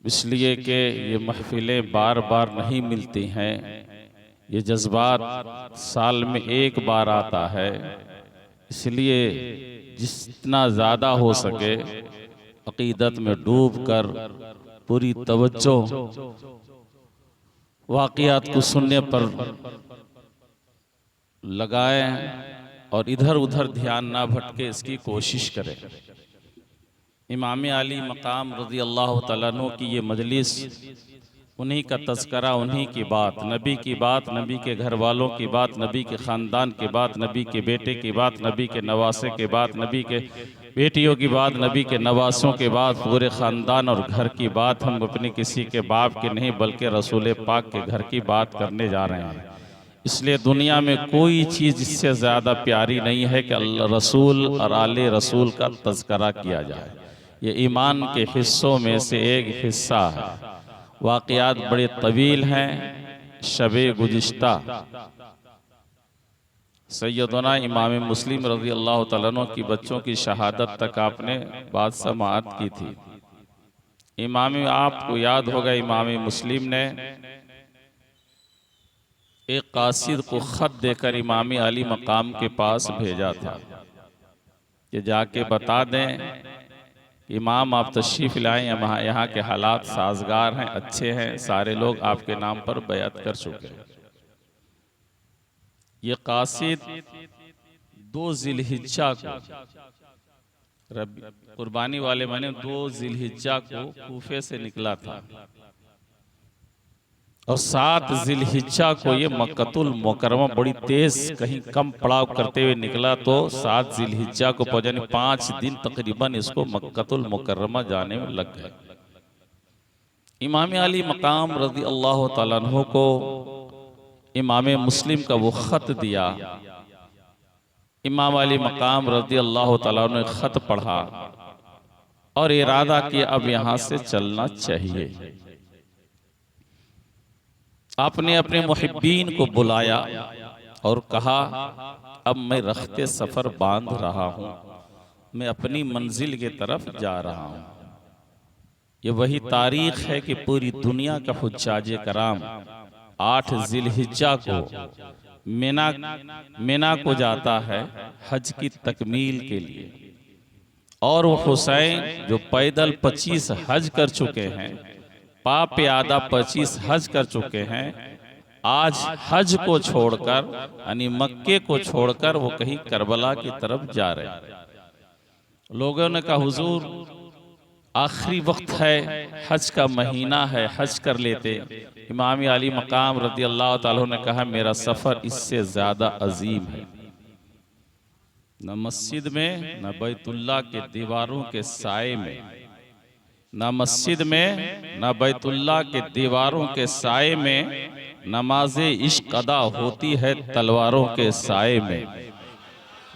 इसलिए कि ये महफिलें बार बार नहीं मिलती हैं, ये जज्बात साल में एक बार आता है। इसलिए जितना ज़्यादा हो सके अकीदत में डूब कर पूरी तवज्जो वाक़ियात को सुनने पर लगाएं और इधर उधर ध्यान ना भटके, इसकी कोशिश करें। इमाम अली मकाम रज़ी अल्लाह तआला अन्हु की ये मजलिस, उन्हीं का तज़करा, उन्हीं की बात, नबी की बात, नबी के घर वालों की बात, नबी के ख़ानदान की बात, नबी के बेटे की बात, नबी के नवासे के बात, नबी के बेटियों की बात, नबी के नवासों के बाद पूरे ख़ानदान और घर की बात। हम अपने किसी के बाप के नहीं बल्कि रसूल पाक के घर की बात करने जा रहे हैं। इसलिए दुनिया में कोई चीज़ इससे ज़्यादा प्यारी नहीं है कि अल्लाह रसूल और आले रसूल का तज़करा किया जाए। ये ईमान के हिस्सों में से एक हिस्सा है। वाक़ियात बड़े तवील हैं। शबे गुज़िश्ता सैयदना इमाम मुस्लिम रज़ी अल्लाह तआला अन्हु की बच्चों की शहादत तक आपने बात समाअत की थी। इमाम, आपको याद होगा, इमाम मुस्लिम ने एक कासिद को ख़त देकर इमाम अली मकाम के पास भेजा था कि जाके बता दें, इमाम आप तशरीफ़ लाएं, यहाँ के हालात साजगार हैं, अच्छे हैं, सारे लोग आपके नाम पर बैअत कर चुके हैं। ये कासिद 2 ज़िलहिज्जा को, कुर्बानी वाले माने 2 ज़िलहिज्जा को कूफे से निकला था और 7 ज़िलहिज्जा को ये मक्कतुल मुकर्रमा बड़ी तेज कहीं कम पड़ाव करते हुए निकला, तो 7 ज़िलहिज्जा को पहुंचाने 5 दिन तकरीबन इसको मक्कतुल मुकर्रमा जाने में लग गए। इमाम अली मकाम रज़ी अल्लाह तआला अन्हु को इमाम मुस्लिम का वो ख़त दिया। इमाम अली मकाम रज़ी अल्लाह तआला अन्हु ने ख़त पढ़ा और इरादा किया अब यहाँ से चलना चाहिए। आपने अपने मुहिब्बीन को बुलाया और कहा, अब मैं रख्ते सफ़र बांध रहा हूँ, मैं अपनी मंजिल की तरफ जा रहा हूँ। ये वही तारीख है कि पूरी दुनिया का हुज्जाज कराम 8 ज़िलहिज्जा को मिना को जाता है हज की तकमील के लिए, और वो हुसैन जो पैदल 25 हज कर चुके हैं, पाप यादा 25 हज कर चुके हैं, आज हज को छोड़कर यानी मक्के को छोड़कर वो कहीं करबला की तरफ जा रहे हैं। लोगों ने कहा, हुजूर आखिरी वक्त है, हज का महीना है, हज कर लेते। इमाम अली मकाम रज़ी अल्लाह ताला ने कहा, मेरा सफ़र इससे ज़्यादा अजीम है। न मस्जिद में, न बैतुल्लाह के दीवारों के साए में, न मस्जिद में न बैतुल्लाह के दीवारों के साए में, नमाज़े इश्क अदा होती है तलवारों के साए में,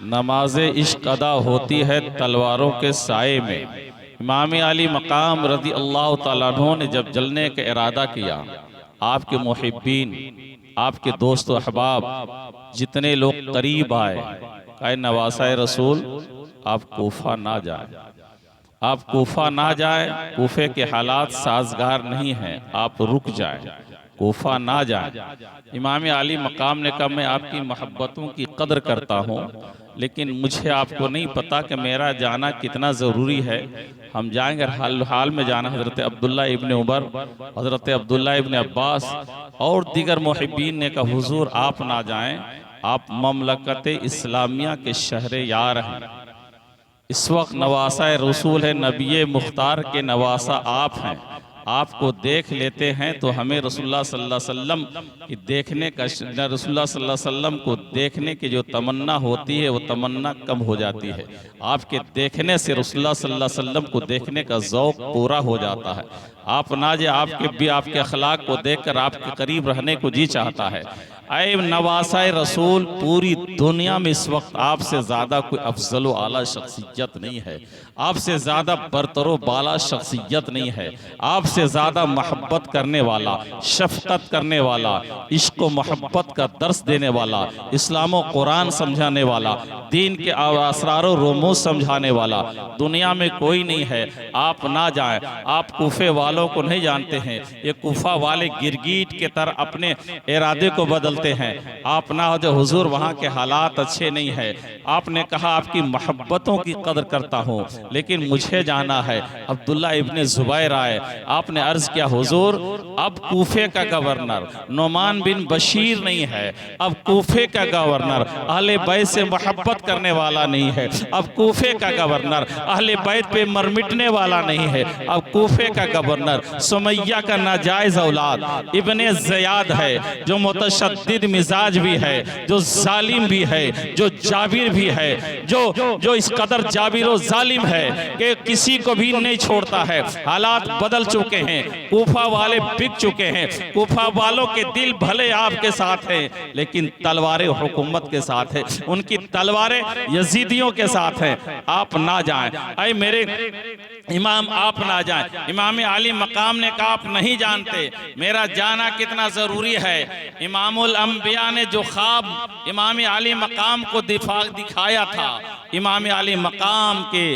नमाज़े इश्क अदा होती है तलवारों के साए में। इमाम अली मकाम रज़ी अल्लाह तआला अन्हु ने जब जलने का इरादा किया, आपके मुहिब्बीन, आपके दोस्त अहबाब जितने लोग करीब आए, कहे नवासा रसूल आप कूफा ना जाए, आप कूफा ना जाए, कूफे के हालात साजगार नहीं हैं, आप रुक जाएं, कूफा ना जाएं। इमाम अली मकाम ने कहा, मैं आपकी मोहब्बतों की कदर करता हूँ, लेकिन मुझे आपको नहीं पता कि मेरा जाना कितना ज़रूरी है। हम जाएंगे, हाल में जाना। हज़रत अब्दुल्ला इब्न उमर, हज़रत अब्दुल्ला इब्न अब्बास और दीगर मुहिब्बीन ने कहा, हुजूर आप ना जाएं, आप ममलकत इस्लामिया के शहर यार हैं, इस वक्त नवासा रसूल है, नबी मुख्तार के नवासा आप हैं, आपको देख लेते हैं तो हमें रसूलुल्लाह सल्लल्लाहु अलैहि वसल्लम की देखने का, रसूलुल्लाह सल्लल्लाहु अलैहि वसल्लम को देखने की जो तमन्ना होती है वो तमन्ना कम हो जाती है। आपके देखने से रसूलुल्लाह सल्लल्लाहु अलैहि वसल्लम को देखने का ज़ौक़ पूरा हो जाता है। आप ना जे आपके भी आपके अखलाक को देखकर आपके करीब रहने को जी चाहता है। ऐ नवासा रसूल, पूरी दुनिया में इस वक्त आपसे ज़्यादा कोई अफजल व आला शख्सियत नहीं है, आपसे ज़्यादा बरतरो बाला शख्सियत नहीं है, आपसे ज़्यादा मोहब्बत करने वाला, शफकत करने वाला, इश्क व मोहब्बत का दर्स देने वाला, इस्लाम व कुरान समझाने वाला, दीन के असरार व रुमूज़ समझाने वाला दुनिया में कोई नहीं है। आप ना जाएं, आप कूफे वालों को नहीं जानते हैं, ये कूफा वाले गिरगिट के तरह अपने इरादे को बदलते हैं। आप ना हो जो हुजूर वहाँ के हालात अच्छे नहीं है, आपने कहा आपकी मोहब्बतों की कदर करता हूँ, लेकिन मुझे जाना है। अब्दुल्ला इब्ने ज़ुबैर आए, आपने अर्ज़ किया हुजूर अब कूफे का गवर्नर नुमान बिन बशीर नहीं है, अब कूफे का गवर्नर अहले बैत से मोहब्बत करने वाला नहीं है, अब कूफे का गवर्नर अहले बैत पे मरमिटने वाला नहीं है, अब कूफे का गवर्नर सुमैया का नाजायज औलाद इब्ने ज़ियाद है, जो मुतशद्दिद मिजाज भी है, जो जालिम भी है, जो जाबिर भी है, जो इस कदर जाबिर और जालिम है कि किसी को भी नहीं छोड़ता है। हालात बदल चुके हैं, कूफा वाले बिक चुके हैं, कूफा वालों के दिल भले आपके साथ हैं, लेकिन तलवारें हुकूमत के साथ है, उनकी तलवारें यजीदियों के साथ हैं। आप ना जाएं, ऐ मेरे इमाम आप ना जाएं। इमाम आली मकाम ने कहा आप नहीं जानते मेरा जाना कितना ज़रूरी है। इमामुल अंबिया ने जो ख्वाब इमाम आली मकाम को दिखाया था, इमाम आली मकाम के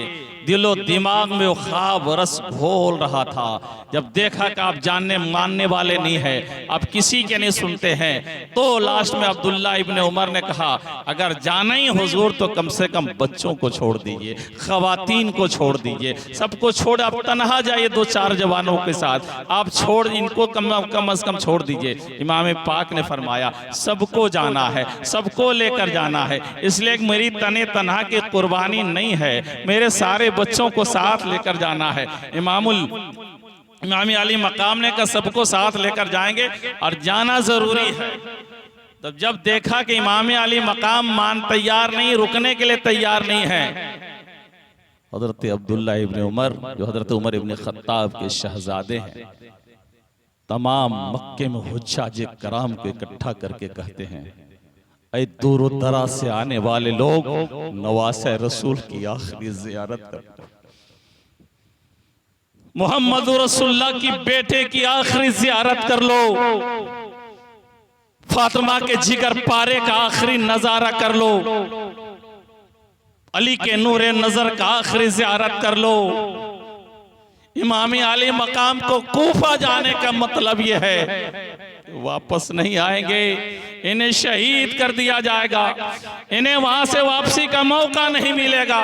दिलो दिमाग में वो ख्वाब रस घोल रहा था। जब देखा कि आप जानने मानने वाले नहीं है, आप किसी के नहीं सुनते हैं, तो लास्ट में अब्दुल्ला इब्ने उमर ने कहा अगर जाना ही हुजूर तो कम से कम बच्चों को छोड़ दीजिए, खवातीन को छोड़ दीजिए, सबको छोड़ आप तनहा जाइए दो चार जवानों के साथ, आप छोड़ इनको कम से कम छोड़ दीजिए। इमाम पाक ने फरमाया सबको जाना है, सबको लेकर जाना है, इसलिए मेरी तने तनहा की कुर्बानी नहीं है, मेरे सारे बच्चों को साथ लेकर जाना है। इमाम आली मकाम ने कहा सबको साथ लेकर जाएंगे और जाना जरूरी है। तब जब देखा कि इमाम आली मकाम तैयार नहीं, रुकने के लिए तैयार नहीं है, हजरत अब्दुल्ला इब्ने उमर जो हजरत उमर इब्ने खत्ताब के शहजादे हैं, तमाम मक्के में हुज्जाज कराम को इकट्ठा करके कहते हैं ऐ दूर दराज से आने वाले लोग नवासे रसूल की आखिरी जियारत कर, मोहम्मद रसूलुल्लाह की बेटे की आखिरी जियारत कर लो, फातिमा के जिगर पारे का आखिरी नजारा कर लो, अली के नूरे नजर का आखिरी जियारत कर लो। इमाम आली मकाम को कूफा जाने का मतलब यह है वापस नहीं आएंगे, इन्हें शहीद कर दिया जाएगा, इन्हें वहां से वापसी का मौका नहीं मिलेगा।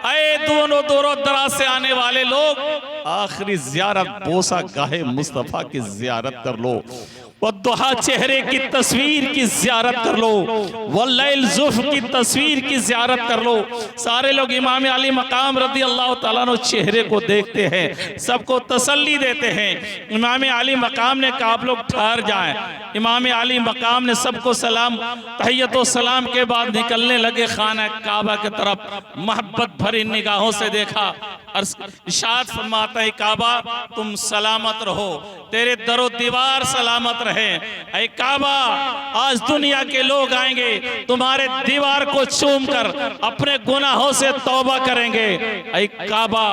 ऐ दोनों दराज से आने वाले लोग आखिरी जियारत बोसा गाहे मुस्तफा की जियारत कर लो, वद्दुहा चेहरे की तस्वीर की जियारत कर लो, वल्लैल जुल्फ की तस्वीर की जियारत कर लो। सारे लोग इमाम अली मकाम रज़ी अल्लाह तआला अन्हु चेहरे को देखते हैं, सबको तसल्ली देते हैं। इमाम अली मकाम ने कहा आप लोग ठहर जाएं। इमाम अली मकाम ने सबको सलाम तहियत सलाम के बाद निकलने लगे, खाना काबा की तरफ मोहब्बत भरी निगाहों से देखा, इरशाद फरमाता है काबा तुम सलामत रहो, तेरे दरो दीवार सलामत रहे। ऐ काबा आज दुनिया के लोग आएंगे तुम्हारे दीवार को चूम कर अपने गुनाहों से तौबा करेंगे। ऐ काबा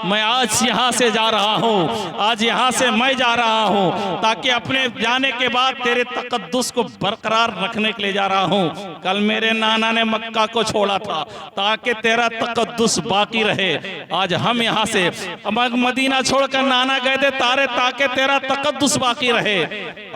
मैं आज यहाँ से जा रहा हूँ, आज यहाँ से मैं जा रहा हूँ ताकि अपने जाने के बाद तेरे तकद्दुस को बरकरार रखने के लिए जा रहा हूँ। कल मेरे नाना ने मक्का को छोड़ा था ताकि तेरा तकद्दुस बाकी रहे, आज हम यहाँ से मदीना छोड़कर नाना गए थे तारे ताकि तेरा तकद्दुस बाकी रहे,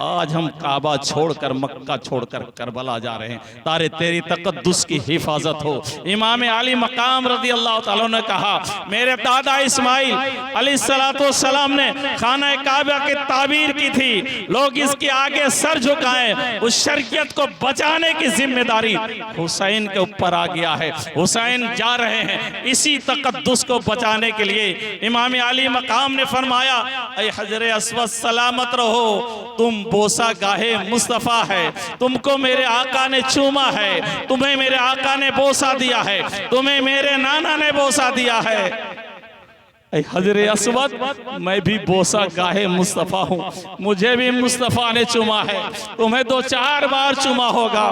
आज हम काबा छोड़कर मक्का छोड़कर करबला जा रहे हैं तारे तेरी तकद्दुस की हिफाजत हो। इमाम अली मकाम रज़ी अल्लाह तआला ने कहा मेरे दादा इस्माइल अलैहिस्सलाम ने खाना काबा की ताबीर की थी, लोग इसके आगे सर झुकाएं, उस शरीयत को बचाने की जिम्मेदारी हुसैन के ऊपर आ गया है। हुसैन जा रहे हैं इसी तकद्दुस को बचाने के लिए। इमाम अली मकाम ने फरमाया ऐ हजरे अस्वद सलामत रहो, तुम बोसा गाहे मुस्तफ़ा है, तुमको मेरे आका ने चूमा है, तुम्हें मेरे आका ने बोसा दिया है, तुम्हें मेरे नाना ने बोसा दिया है। हजरे असवद, मैं भी बोसा गाहे मुस्तफ़ा हूँ, मुझे भी मुस्तफ़ा ने चुमा है, तुम्हें 2-4 बार चुमा होगा,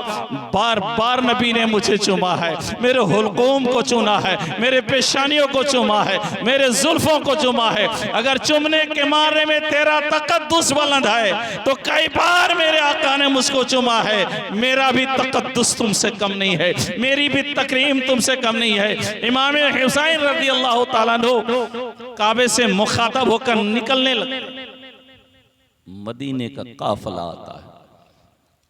बार बार नबी ने मुझे चुमा है, मेरे हुलकूम को चुना है, मेरे पेशानियों को चुमा है, मेरे जुल्फों को चुमा है। अगर चुमने के मारे में तेरा तकद्दुस बुलंद है तो कई बार मेरे आका ने मुझको चुमा है। मेरा भी तकद्दुस तुमसे कम नहीं है, मेरी भी तकरीम तुमसे कम नहीं है। इमाम हुसैन रज़ी अल्लाह ताला अन्हु काबे से मुखातब होकर निकलने लगे, मदीने का काफिला आता है,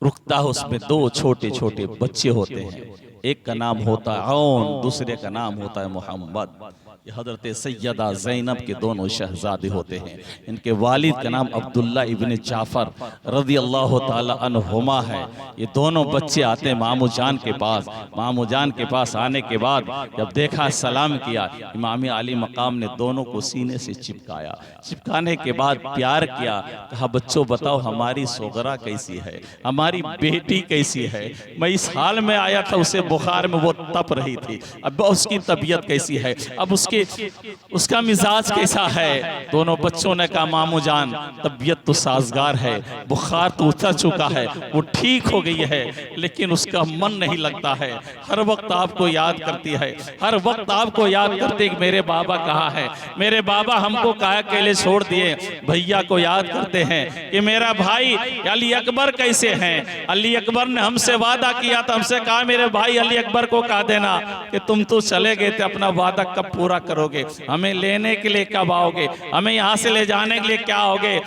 रुकता है, उसमें 2 छोटे छोटे बच्चे होते हैं, एक का नाम होता है औन, दूसरे का नाम होता है मोहम्मद। ये हजरत सैयदा ज़ैनब के दोनों शहजादे होते हैं। इनके वालिद का नाम अब्दुल्ला इब्न जाफर रज़ी अल्लाह ताला अन्हुमा है। ये दोनों बच्चे आते हैं मामू जान के पास। मामू जान के पास आने के बाद जब देखा, सलाम किया, इमाम आली मकाम ने दोनों को सीने से चिपकाया, चिपकाने के बाद प्यार किया, कहा बच्चों बताओ हमारी सोगरा कैसी है, हमारी बेटी कैसी है। मैं इस हाल में आया था, उसे बुखार में वो तप रही थी, अब उसकी तबीयत कैसी है, अब उसका मिजाज कैसा है। दोनों बच्चों ने कहा मामू जान तबीयत तो साजगार है, बुखार तो उतर चुका है, वो ठीक हो गई है, लेकिन उसका मन नहीं लगता है, हर वक्त आपको याद करती है, हर वक्त आपको याद करते कि मेरे बाबा कहाँ है, मेरे बाबा हमको कहा अकेले छोड़ दिए। भैया को याद करते हैं कि मेरा भाई अली अकबर कैसे हैं। अली अकबर ने हमसे वादा किया था, हमसे कहा मेरे भाई अली अकबर को कहा देना कि तुम तो चले गए थे, अपना वादा कब पूरा करोगे, हमें लेने के लिए कब आओगे, हमें यहाँ से ले जाने के लिए क्या आओगे,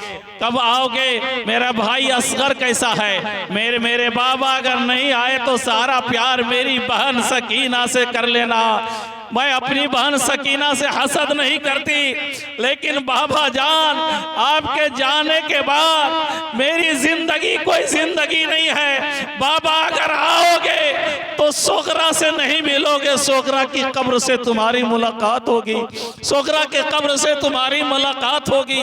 कब आओगे। मेरा भाई असगर कैसा है। मेरे बाबा अगर नहीं आए तो सारा प्यार मेरी बहन सकीना से कर लेना। मैं अपनी बहन सकीना से हसद नहीं करती, लेकिन बाबा जान आपके जाने के बाद मेरी जिंदगी कोई जिंदगी नहीं है। बाबा अगर आओगे तो सोगरा से नहीं मिलोगे, सोगरा की कब्र से तुम्हारी मुलाकात होगी, सोगरा के कब्र से तुम्हारी मुलाकात होगी।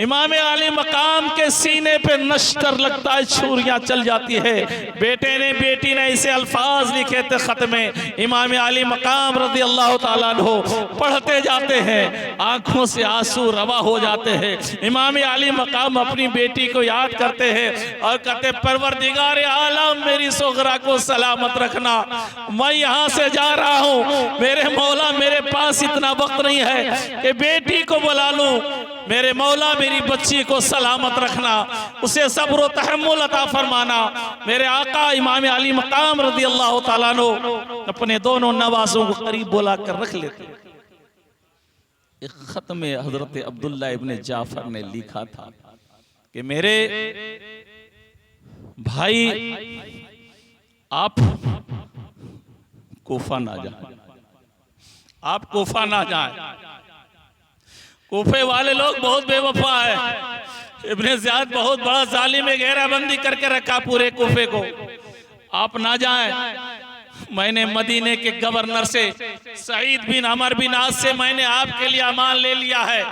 इमाम आली मकाम के सीने पे नश्तर लगता है, छुरियां चल जाती है। बेटी ने इसे अल्फाज लिखे थे खत में, इमाम आली मकाम रज़ी अल्लाह ताला अन्हु पढ़ते जाते हैं, आंखों से आंसू रवा हो जाते हैं। इमाम आली मकाम अपनी बेटी को याद करते हैं और कहते परवरदिगार आलम मेरी सोगरा को सलामत रखना, मैं यहाँ से जा रहा हूँ, मेरे मौला मेरे पास इतना वक्त नहीं है कि बेटी को बुला लूं, मेरे मौला मेरी बच्ची को सलामत रखना, उसे सब्र व तहम्मुल अता फरमाना। मेरे आका इमाम आली मकाम रज़ी अल्लाह ताला अन्हु अपने दोनों नवाजों को करीब बुला कर रख लेते। एक खत में हजरत अब्दुल्ला इब्न जाफर ने लिखा था कि मेरे भाई आप कोफा ना जाए, आप कोफा ना जाए, कोफे वाले लोग बहुत बेवफा है। इब्ने ज़ियाद बहुत बड़ा जालिम है, घेराबंदी करके रखा पूरे कोफे को, आप ना जाएं। मैंने मदीने के गवर्नर से सईद बिन अमर बिन आस से मैंने आपके लिए अमान ले लिया है,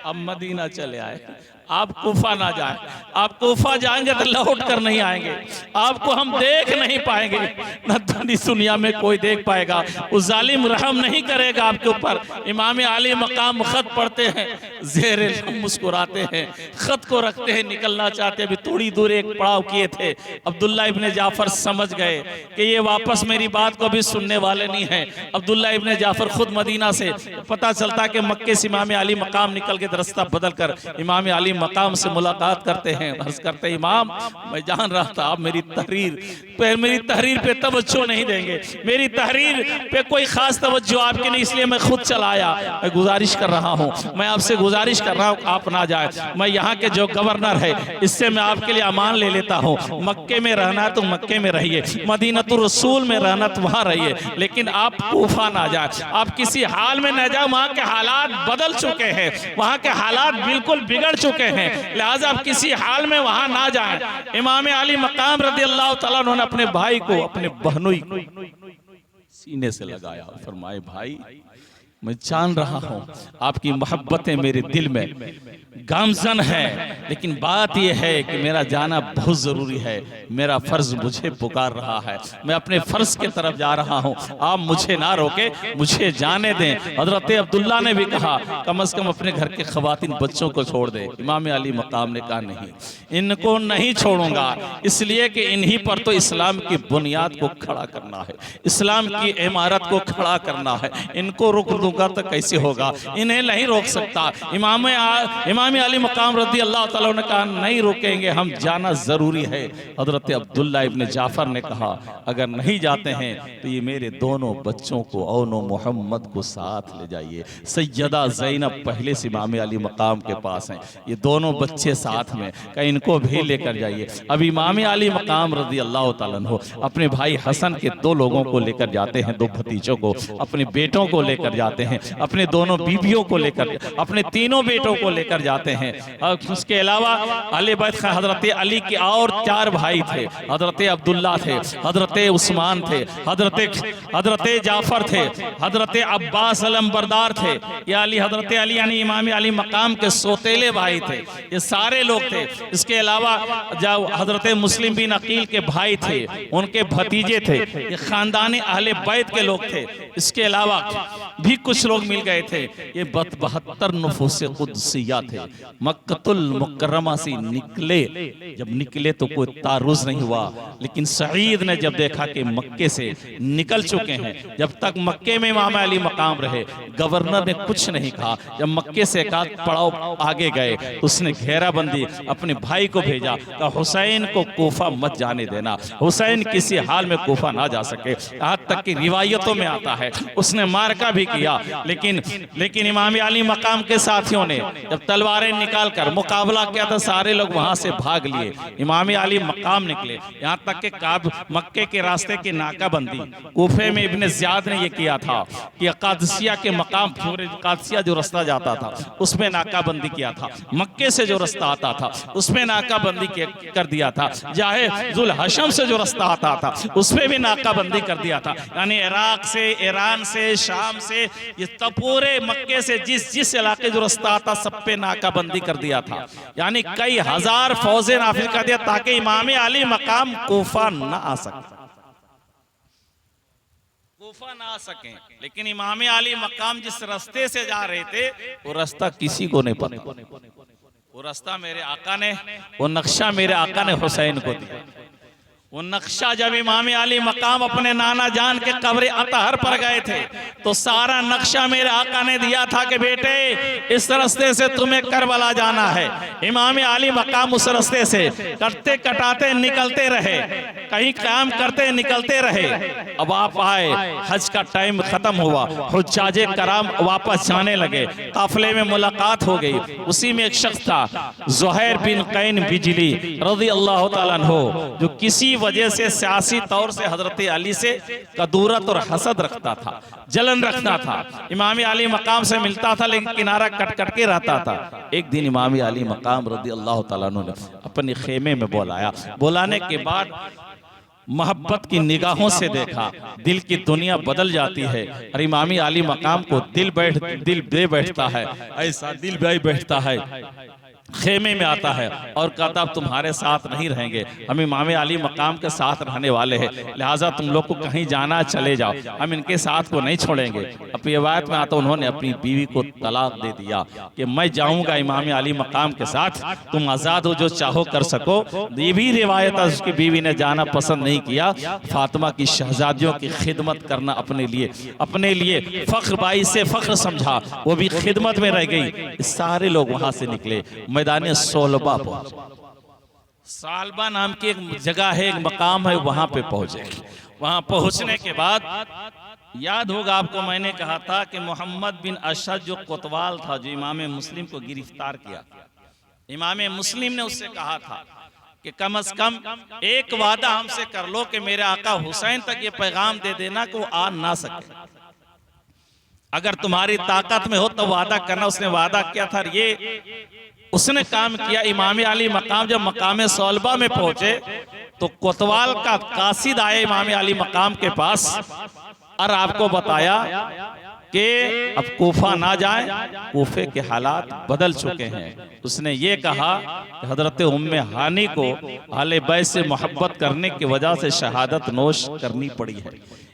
अब मदीना चले आए। आप कोफा ना जाएं, आप कोफा जाएंगे तो लौट कर नहीं आएंगे, आपको हम देख नहीं पाएंगे, न दुनिया दुनिया में कोई देख पाएगा, उस जालिम रहम नहीं करेगा आपके ऊपर। इमाम आली मकाम खत पढ़ते हैं, ज़ेरे मुस्कुराते हैं, खत को रखते हैं, निकलना चाहते हैं। अभी थोड़ी दूर एक पड़ाव किए थे, अब्दुल्ला इब्ने जाफर समझ गए कि ये वापस मेरी बात को भी सुनने वाले नहीं हैं। अब्दुल्ला इब्ने जाफर खुद मदीना से पता चलता कि मक्के से इमाम आली मकाम निकल के रास्ता बदल कर इमाम आली मकाम से मुलाकात करते हैं। अर्ज करते हैं इमाम मैं जान रहा था आप मेरी तहरीर पे तवज्जो नहीं देंगे, मेरी तहरीर पे कोई खास तवज्जो आपकी नहीं, इसलिए मैं खुद चला आया। मैं गुजारिश कर रहा हूँ, मैं आपसे गुजारिश कर रहा हूँ आप ना जाए, मैं यहाँ के जो गवर्नर है इससे मैं आपके लिए अमान ले लेता हूँ। मक्के में रहना तो मक्के में रहिए, मदीनतुर रसूल में रहना तो वहाँ रहिए, लेकिन आप कूफा ना जाए, आप किसी हाल में न जाए। वहाँ के हालात बदल चुके हैं, वहाँ के हालात बिल्कुल बिगड़ चुके हैं, लिहाजा आप किसी हाल में वहां ना जाएं। इमाम आली मकाम रज़ी अल्लाह ताला उन्होंने अपने भाई को, अपने बहनोई को सीने से लगाया, फरमाए भाई मैं जान रहा हूं आपकी मोहब्बतें मेरे दिल में गामजन है, लेकिन बात यह है कि मेरा जाना बहुत ज़रूरी है। मेरा फ़र्ज मुझे पुकार रहा है, मैं अपने फ़र्ज की तरफ जा रहा हूँ, आप मुझे ना रोके, मुझे जाने दें। हज़रत अब्दुल्ला ने भी कहा कम से कम अपने घर के ख़वातीन बच्चों को छोड़ दे। इमाम अली मकाम ने कहा नहीं, इनको नहीं छोड़ूंगा, इसलिए कि इन्हीं पर तो इस्लाम की बुनियाद को खड़ा करना है, इस्लाम की इमारत को खड़ा करना है। इनको रोक दूंगा तो कैसे होगा, इन्हें नहीं रोक सकता। इमाम अली मकाम रज़ी अल्लाह ताला ने कहा नहीं रोकेंगे, हम जाना ज़रूरी है। हज़रत अब्दुल्ला इब्न जाफ़र ने कहा अगर नहीं जाते हैं तो ये मेरे दोनों बच्चों को औनो मोहम्मद को साथ ले जाइए। सैयदा ज़ैनब पहले से इमाम अली मकाम के पास हैं, ये दोनों बच्चे साथ में, कहीं इनको भी लेकर जाइए। अब इमाम अली मकाम रज़ी अल्लाह ताला अन्हु अपने भाई हसन के 2 लोगों को लेकर जाते हैं, 2 भतीजों को, अपने बेटों को लेकर जाते हैं, अपने दोनों बीवियों को लेकर, अपने तीनों बेटों को लेकर जाते हैं। और उसके अलावा अली बैत हज़रत अली के और 4 भाई थे, हज़रत अब्दुल्ला थे, हज़रत उस्मान थे, हज़रत जाफ़र थे, हज़रत अब्बास अलमबरदार थे। ये अली हज़रत अली यानी इमाम अली मकाम के सौतेले भाई थे, ये सारे लोग थे। इसके अलावा जब हज़रत मुस्लिम बिन अकील के भाई थे, उनके भतीजे थे, ये ख़ानदानी अहले बैत के लोग थे। इसके अलावा भी कुछ लोग मिल गए थे। ये 72 नफूस कुदसिया थे। मक्कतुल मुकर्रमा से निकले, जब निकले तो कोई तारुज़ नहीं हुआ, लेकिन सईद ने जब देखा कि मक्के से निकल चुके हैं, जब तक मक्के में इमाम अली मकाम रहे, गवर्नर ने कुछ नहीं कहा। जब मक्के से एक आध पड़ाव आगे गए, उसने घेराबंदी अपने भाई को भेजा, कहा हुसैन को कोफा मत जाने देना, हुसैन किसी हाल में कोफा ना जा सके। यहाँ तक कि रिवायतों में आता है उसने मारका भी किया, लेकिन इमाम अली मकाम के साथियों ने जब तलवारें निकाल कर मुकाबला किया तो सारे लोग वहां से भाग लिए। इमाम अली मकाम निकले, यहाँ तक कि मक्के के रास्ते की नाकाबंदी कूफे में इब्न ज़ियाद ने यह किया था कि कादसिया के मकाम, पूरे कादसिया जो रास्ता जाता था उसमें नाकाबंदी किया था, मक्के से जो रास्ता आता था उसमें नाकाबंदी कर दिया था, चाहे जुल हशम से जो रास्ता आता था उसमें भी नाकाबंदी कर दिया था। यानी इराक से, ईरान से, शाम से, ये पूरे मक्के से जिस इलाके जो रास्ता आता सब पे नाकाबंदी कर दिया था। यानी कई हजार फौजें नाफिज कर दिया ताकि इमाम अली मकाम कोफा ना आ सके। लेकिन इमाम अली मकाम जिस रास्ते से जा रहे थे वो रास्ता किसी को नहीं पता। वो रास्ता मेरे आका ने, वो नक्शा मेरे आका ने हुसैन को दिया। वो नक्शा जब इमाम अली मकाम अपने नाना जान के कब्र अतहर पर गए थे तो सारा नक्शा मेरे आका ने दिया था कि बेटे इस रास्ते से तुम्हें करबला जाना है। इमाम अली मकाम उस रास्ते से कटते कटाते निकलते रहे, कहीं काम करते निकलते रहे। अब आप आए, हज का टाइम खत्म हुआ, हुज्जाजे कराम वापस जाने लगे, काफिले में मुलाकात हो गई। उसी में एक शख्स था ज़ुहैर बिन कैन बिजली रज़ी अल्लाह ताला अन्हु, जो किसी वजह से सियासी तौर से हजरत अली से कदूरत और हसद रखता था, जलन रखता था। इमाम अली मकाम से मिलता था लेकिन किनारा कट कट के रहता था। एक दिन इमाम अली मकाम रज़ी अल्लाह ताला अन्हु ने अपने खेमे में बुलाया। बुलाने के बाद मोहब्बत की निगाहों से देखा, दिल की दुनिया बदल जाती है। और इमाम अली मकाम को दिल दे बैठता है, ऐसा दिल बैठता है। खेमे में आता है और कहता अब तुम्हारे साथ नहीं रहेंगे, हम इमाम अली मकाम के साथ रहने वाले हैं, लिहाजा तुम लोग को कहीं जाना चले जाओ, हम इनके साथ को नहीं छोड़ेंगे। अब रिवायत में आता उन्होंने अपनी बीवी को तलाक दे दिया कि मैं जाऊंगा इमाम अली मकाम के साथ, तुम आज़ाद हो, जो चाहो कर सको। ये भी रिवायत है उसकी बीवी ने जाना पसंद नहीं किया। फातिमा की शहजादियों की खिदमत करना अपने लिए फख्र, बाई से फख्र समझा, वो भी खिदमत में रह गई। सारे लोग वहां से निकले, मैदान सोलबा पहुंचे। सालबा नाम की एक जगह है, एक मकाम है, वहां पे पहुंचे। वहां पहुंचने के बाद याद होगा आपको, मैंने कहा था कि मोहम्मद बिन अशद जो कोतवाल था, जो इमाम मुस्लिम को गिरफ्तार किया, इमाम मुस्लिम ने उससे कहा था कि कम से कम एक वादा हमसे कर लो कि मेरे आका हुसैन तक ये पैगाम दे देना कि वो आ ना सके, अगर तुम्हारी ताकत में हो तो वादा करना। उसने वादा किया था, ये उसने काम किया। इमाम अली मकाम जब मकाम सोलबा में पहुंचे तो कोतवाल का कासिद आया इमाम अली मकाम के पास और आपको बताया कि अब कूफा ना जाए, कूफे के हालात बदल चुके हैं। उसने ये कहा कि हजरत उम्मे हानी को अहले बैत से मोहब्बत करने की वजह से शहादत नोश करनी पड़ी है।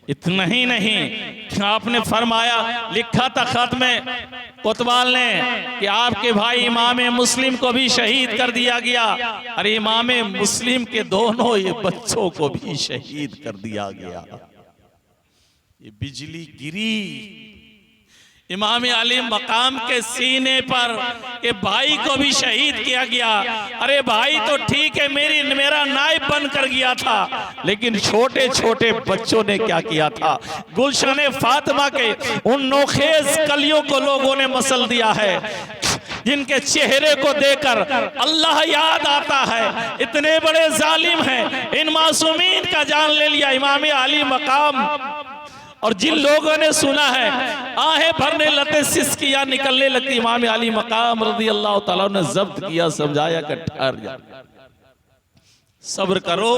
इतना ही नहीं, आपने फरमाया, लिखा था खत में कोतवाल ने कि आपके भाई इमाम मुस्लिम को भी शहीद कर दिया गया। अरे इमाम मुस्लिम के दोनों ये बच्चों को भी शहीद कर दिया गया। ये बिजली गिरी इमाम अली मकाम के सीने पर, के भाई को भी शहीद किया गया। अरे भाई तो ठीक है, मेरा नायब बनकर गया था, लेकिन छोटे छोटे बच्चों ने क्या किया था। गुलशन फातिमा के उन नोखेज कलियों को लोगों ने मसल दिया है, जिनके चेहरे को देखकर अल्लाह याद आता है। इतने बड़े जालिम हैं, इन मासूमीन का जान ले लिया इमाम अली मकाम। और जिन लोगों ने सुना है, आहें भरने लते सिसकियां निकलने लगती, इमाम अली मकाम रज़ी अल्लाह तआला ने जब्त किया, समझाया कि ठहर जा, सब्र करो,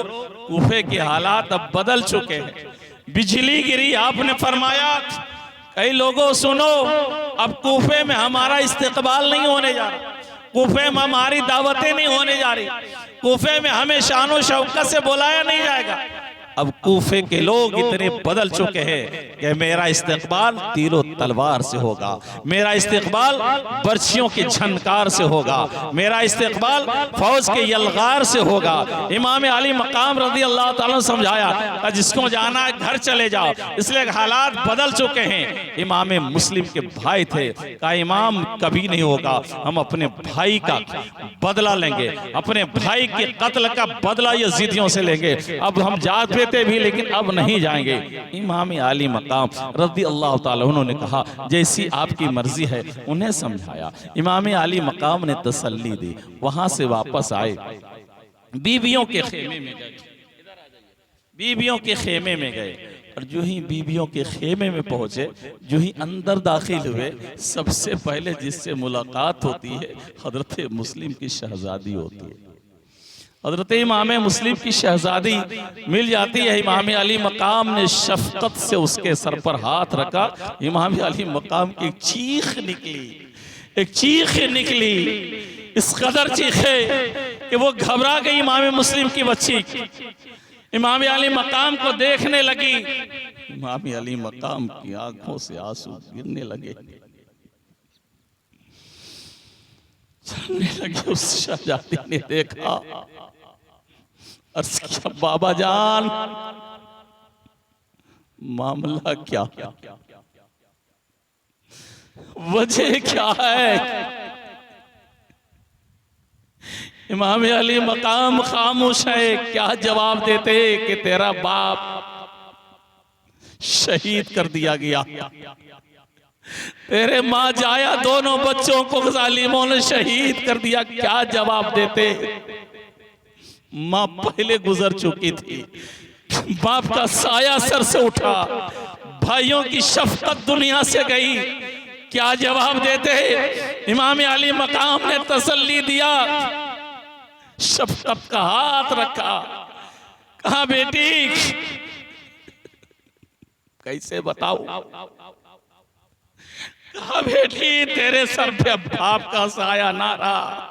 कूफे के हालात अब बदल चुके हैं। बिजली गिरी, आपने फरमाया कई लोगों सुनो, अब कूफे में हमारा इस्तेकबाल नहीं होने जा रहा, कूफे में हमारी दावतें नहीं होने जा रही, कूफे में हमें शान और शौकत से बुलाया नहीं जाएगा। अब कूफे के लोग इतने बदल चुके हैं कि मेरा इस्तेकबाल तीरों तलवार से होगा, मेरा इस्तेकबाल बर्छियों की झनकार से होगा, मेरा इस्तेकबाल फौज के यलगार से होगा। इमाम अली मकाम रज़ी अल्लाह ताला ने समझाया, जिसको जाना है घर चले जाओ, इसलिए हालात बदल चुके हैं। इमाम मुस्लिम के भाई थे, कहा इमाम कभी नहीं होगा, हम अपने भाई का बदला लेंगे, अपने भाई के कत्ल का बदला यजीदियों से लेंगे। अब हम जाते थे भी, लेकिन अब नहीं जाएंगे। इमाम अली मकाम रज़ी अल्लाह ताला उन्होंने कहा जैसी आपकी मर्जी है, उन्हें समझाया। इमाम अली मकाम ने तसल्ली दी, वहां से वापस आए, बीबियों के खेमे में गए, बीबियों के खेमे में गए। और जो ही बीबियों के खेमे में पहुंचे, जो ही अंदर दाखिल हुए, सबसे पहले जिससे मुलाकात होती है हजरत मुस्लिम की शहजादी होती है। हजरत इमाम मुस्लिम की शहजादी मिल जाती है। इमाम अली मकाम ने शफकत से उसके सर पर हाथ रखा। इमाम अली मकाम की चीख निकली, एक चीख निकली, इस कदर चीखे कि वो घबरा गई इमाम मुस्लिम की बच्ची। इमाम अली मकाम को देखने लगी, इमाम अली मकाम की आंखों से आंसू गिरने लगे, चलने लगी। उस शहजादी ने देखा, अर्ज़ किया बाबा जान, मामला क्या, वजह क्या है। इमाम अली मकाम खामोश है, क्या जवाब देते कि तेरा बाप शहीद कर दिया गया, तेरे माँ जाया दोनों बच्चों को जालिमों ने शहीद कर दिया, क्या जवाब देते। माँ पहले गुजर चुकी थी, बाप का साया सर से उठा, भाइयों की शफकत दुनिया से गई, क्या जवाब देते। इमाम अली मकाम ने तसल्ली दिया, शफकत का हाथ रखा, कहा बेटी कैसे बताऊं, कहा बेटी तेरे सर पे बाप का साया ना रहा,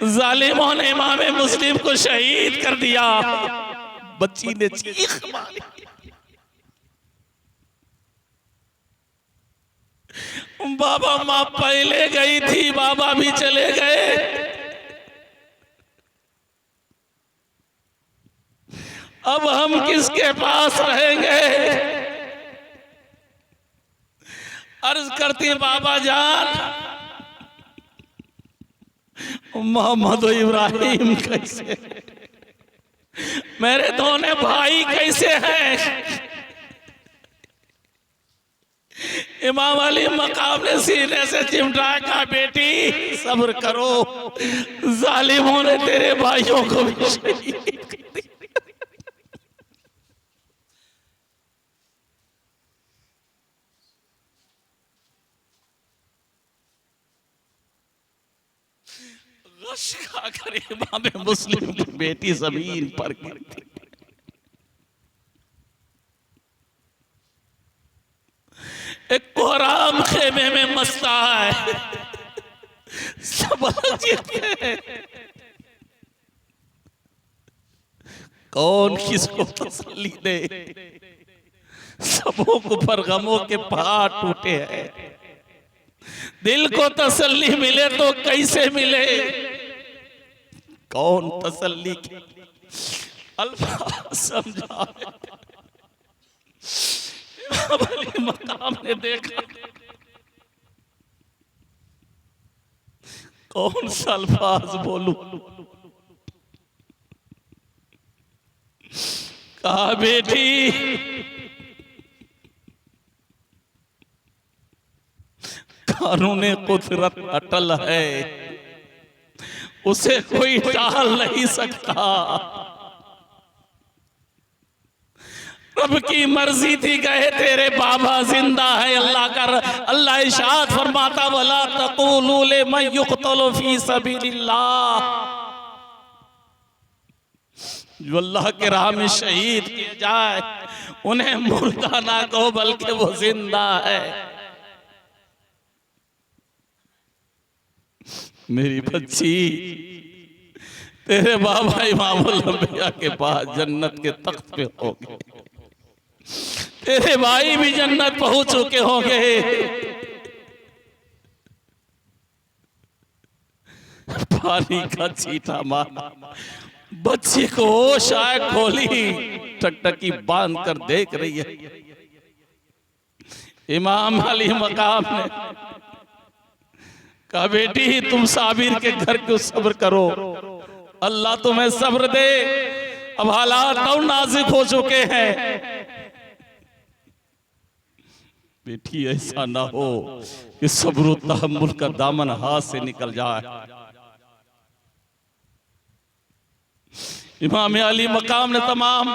जालिमों ने इमाम मुस्लिम को शहीद कर दिया। बच्ची ने चीख मारी, बाबा माँ पहले गई थी, बाबा भी चले गए, अब हम किसके पास रहेंगे। अर्ज करती बाबा जान, मोहम्मद इब्राहिम कैसे, मेरे दोनों भाई कैसे हैं। इमाम अली मकाम ने सीने से चिमटा, कहा बेटी सब्र करो, जालिमों ने तेरे भाइयों को भी शहीद कर दिया। खाकर इमाम मुस्लिम की बेटी जमीन पर गिरती, एक कोहराम खेमे में मस्ता है, सब हैं। कौन किसको तसल्ली दे, सबों को पर गमों के पहाड़ टूटे हैं। दिल को तसल्ली मिले तो कैसे मिले, कौन तसल्ली के अल्फाज समझा। इमाम अली मकाम ने देखा कौन सा अल्फाज बोलूं, कहा बेटी कानून कुदरत अटल है, उसे कोई टाल नहीं सकता। रब की मर्जी थी गए तेरे बाबा जिंदा है। अल्लाह इरशाद फरमाता वला तक़ूलू लिमन युक़तलु फी सबीलिल्लाह, जो अल्लाह के राह में शहीद किए जाए उन्हें मुर्दा ना कहो बल्कि वो जिंदा है। मेरी बच्ची तेरे बाबा इमामुल अंबिया के पास जन्नत के तख्त पे होंगे, तेरे भाई भी जन्नत पहुंच चुके होंगे। पानी का छींटा मारा, बच्ची को होश आए, खोली, टकटकी बांध कर देख रही है। इमाम अली मकाम ने कहा बेटी तुम साबिर के घर क्यों सब्र करो, अल्लाह तुम्हें सब्र दे, अब हालात और नाजुक हो चुके हैं। बेटी ऐसा ना हो कि सब्र तहम्मुल का दामन हाथ से निकल जाए। इमाम अली मकाम ने तमाम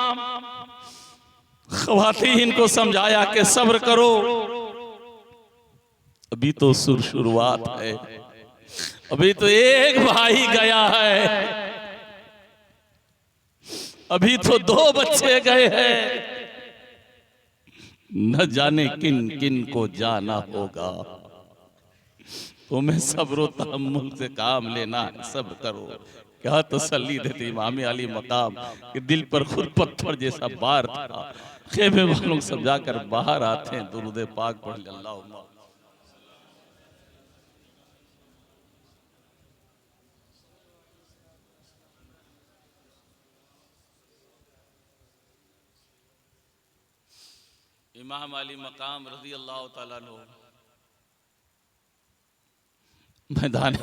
ख्वातीन को समझाया कि सब्र करो, अभी तो शुरुआत है, अभी तो एक भाई गया है, अभी तो 2 बच्चे गए हैं, न जाने किन किन को जाना होगा। तुम्हें सब्र तहम्मुल से काम लेना है, सब्र करो। क्या तसल्ली देती इमाम अली मकाम कि दिल पर खुद पत्थर जैसा बार था। खेमे वालों समझा कर बाहर आते हैं, दुरूद पाक पढ़ ले अल्लाहुम्मा। इमाम अली मकाम रज़ी अल्लाह ताला अन्हु मैदान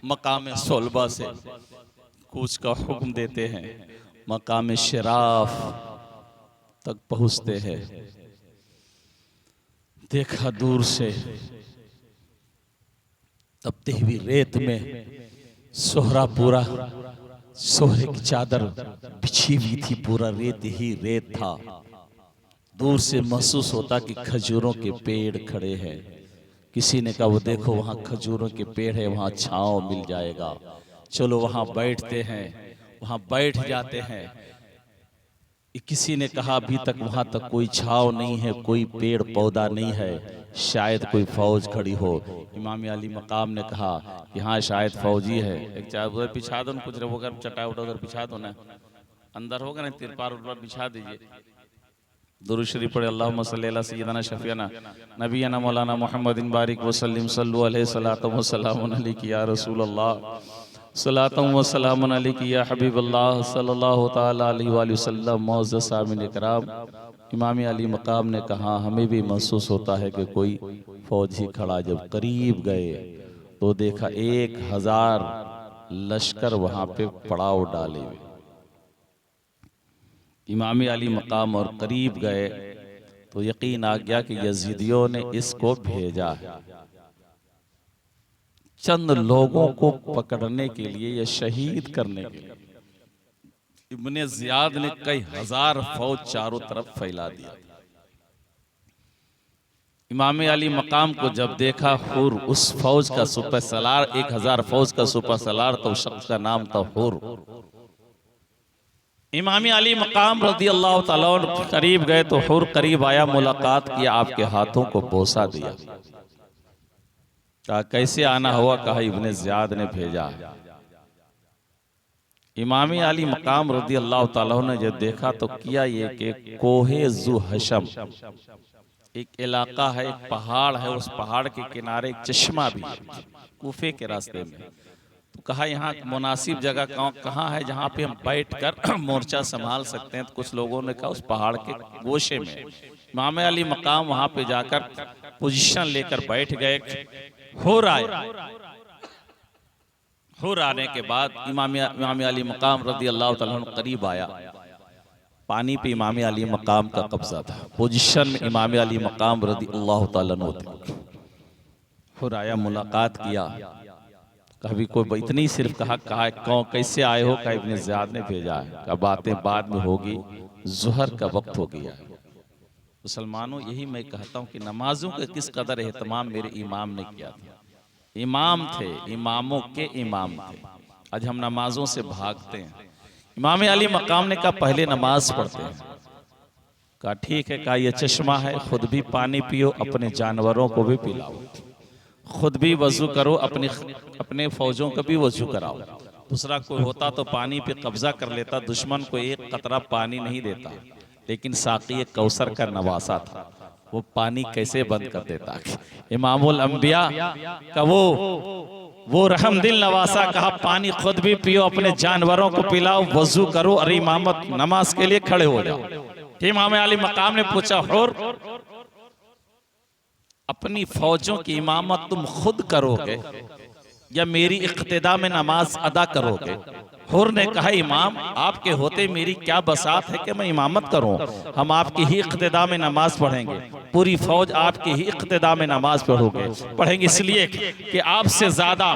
मकाम सोलबा से कूच का हुक्म देते हैं, मकाम शराफ तक पहुंचते हैं। देखा दूर से तपती हुई रेत में सोहरा, पूरा सोहरे की चादर बिछी हुई थी, पूरा रेत ही रेत था। दूर से महसूस होता कि खजूरों के पेड़ खड़े हैं। किसी ने कहा वो देखो वहाँ खजूरों के पेड़ है, वहाँ छांव मिल जाएगा, चलो वहाँ बैठते हैं। वहाँ बैठ जाते हैं। किसी ने कहा अभी तक वहाँ तक कोई छांव नहीं है, कोई पेड़ पौधा नहीं है, शायद कोई फौज खड़ी हो। इमाम अली मकाम ने कहा कि हाँ शायद फौजी है, एक चार उधर बिछा दो, कुछ वो चटाई उठा उधर बिछा दो ना, अंदर होगा ना तिरपाल उधर बिछा दीजिए। दुरूद शरीफ पढ़े अल्लाहुम्मा सल्ली अला सय्यिदना शफीना नबीना मौलाना मुहम्मदिन बारिक वसल्लिम सल्लु अलैहि सलातु व सलामुन अलैका या रसूल अल्लाह सलातु व सलामुन अलैका या हबीब अल्लाह सल्लल्लाहु तआला अलैहि वसल्लम। मौजूद सामिन इकराम, इमाम अली मकाम ने कहा हमें भी महसूस होता है कि कोई फौजी खड़ा। जब करीब गए तो देखा 1000 लश्कर वहाँ पे पड़ाव डाले हुए। इमाम अली मकाम और करीब गए तो यकीन आ गया कि यजीदियों ने इसको भेजा है चंद लोगों को पकड़ने के लिए या शहीद करने के लिए। इब्ने जियाद ने कई हजार फौज चारों तरफ फैला दिया। इमाम अली मकाम को जब देखा हुर, उस फौज का सुपर सलार, 1000 फौज का सुपर सलार, तो शख्स का नाम था हुर। इमाम अली मकाम रज़ी अल्लाह ताला अन्हु करीब गए तो हुर करीब आया, मुलाकात किया, आपके हाथों को बोसा दिया। कहा कैसे आना हुआ? कहा इब्ने ज़ियाद ने भेजा है। इमाम अली मकाम रज़ी अल्लाह ताला ने जब देखा तो किया ये कि कोहे जु हशम, एक इलाका है, एक पहाड़ है, उस पहाड़ के किनारे एक चश्मा भी है कूफे के रास्ते में। तो कहा यहाँ मुनासिब जगह कहाँ है जहाँ पे हम बैठकर मोर्चा संभाल सकते हैं? तो कुछ लोगों ने कहा उस पहाड़ के गोशे में। इमाम अली मकाम वहाँ पे जाकर पोजीशन लेकर बैठ गए। हुर आने के बाद इमाम अली मकाम रज़ी अल्लाह ताला अन्हु करीब आया। पानी पे इमाम अली मकाम का कब्जा था, पोजीशन में इमाम अली मकाम रज़ी अल्लाह ताला अन्हु थे। हुर आया, मुलाकात किया। कभी कोई इतनी सिर्फ कहा कौन कैसे आए हो? कहा इब्ने ज़ियाद ने भेजा है। कहा बातें बाद में होगी, ज़ुहर का वक्त हो गया है। मुसलमानों, यही मैं कहता हूँ कि नमाजों का किस कदर एहतमाम मेरे इमाम ने किया था। इमाम थे, इमामों के इमाम थे। आज हम नमाजों से भागते हैं। इमाम अली मकाम ने कहा पहले नमाज पढ़ते हैं। कहा ठीक है। कहा ये चश्मा है, खुद भी पानी पियो, अपने जानवरों को भी पिलाओ, खुद भी वजू करो, अपने फौजों को भी वजू कराओ। दूसरा कोई होता तो पानी पे कब्जा कर लेता, दुश्मन को एक कतरा पानी नहीं देता, लेकिन साकी कौसर का नवासा था, वो पानी कैसे बंद कर देता। इमामुल अंबिया का वो रहमदिल नवासा कहा पानी खुद भी पियो, अपने जानवरों को पिलाओ, वजू करो और इमामत नमाज के लिए खड़े हो जाओ। इमाम अली मकाम ने पूछा हुर, अपनी फौजों की इमामत तुम खुद करोगे या मेरी इक्तिदा में नमाज अदा करोगे? हुर ने कहा इमाम आपके होते मेरी क्या बसात है कि मैं इमामत करूं? हम आपकी ही इक्तिदा में नमाज पढ़ेंगे, पूरी फौज आपकी ही इक्तिदा में नमाज पढ़ेंगे, इसलिए कि आपसे ज्यादा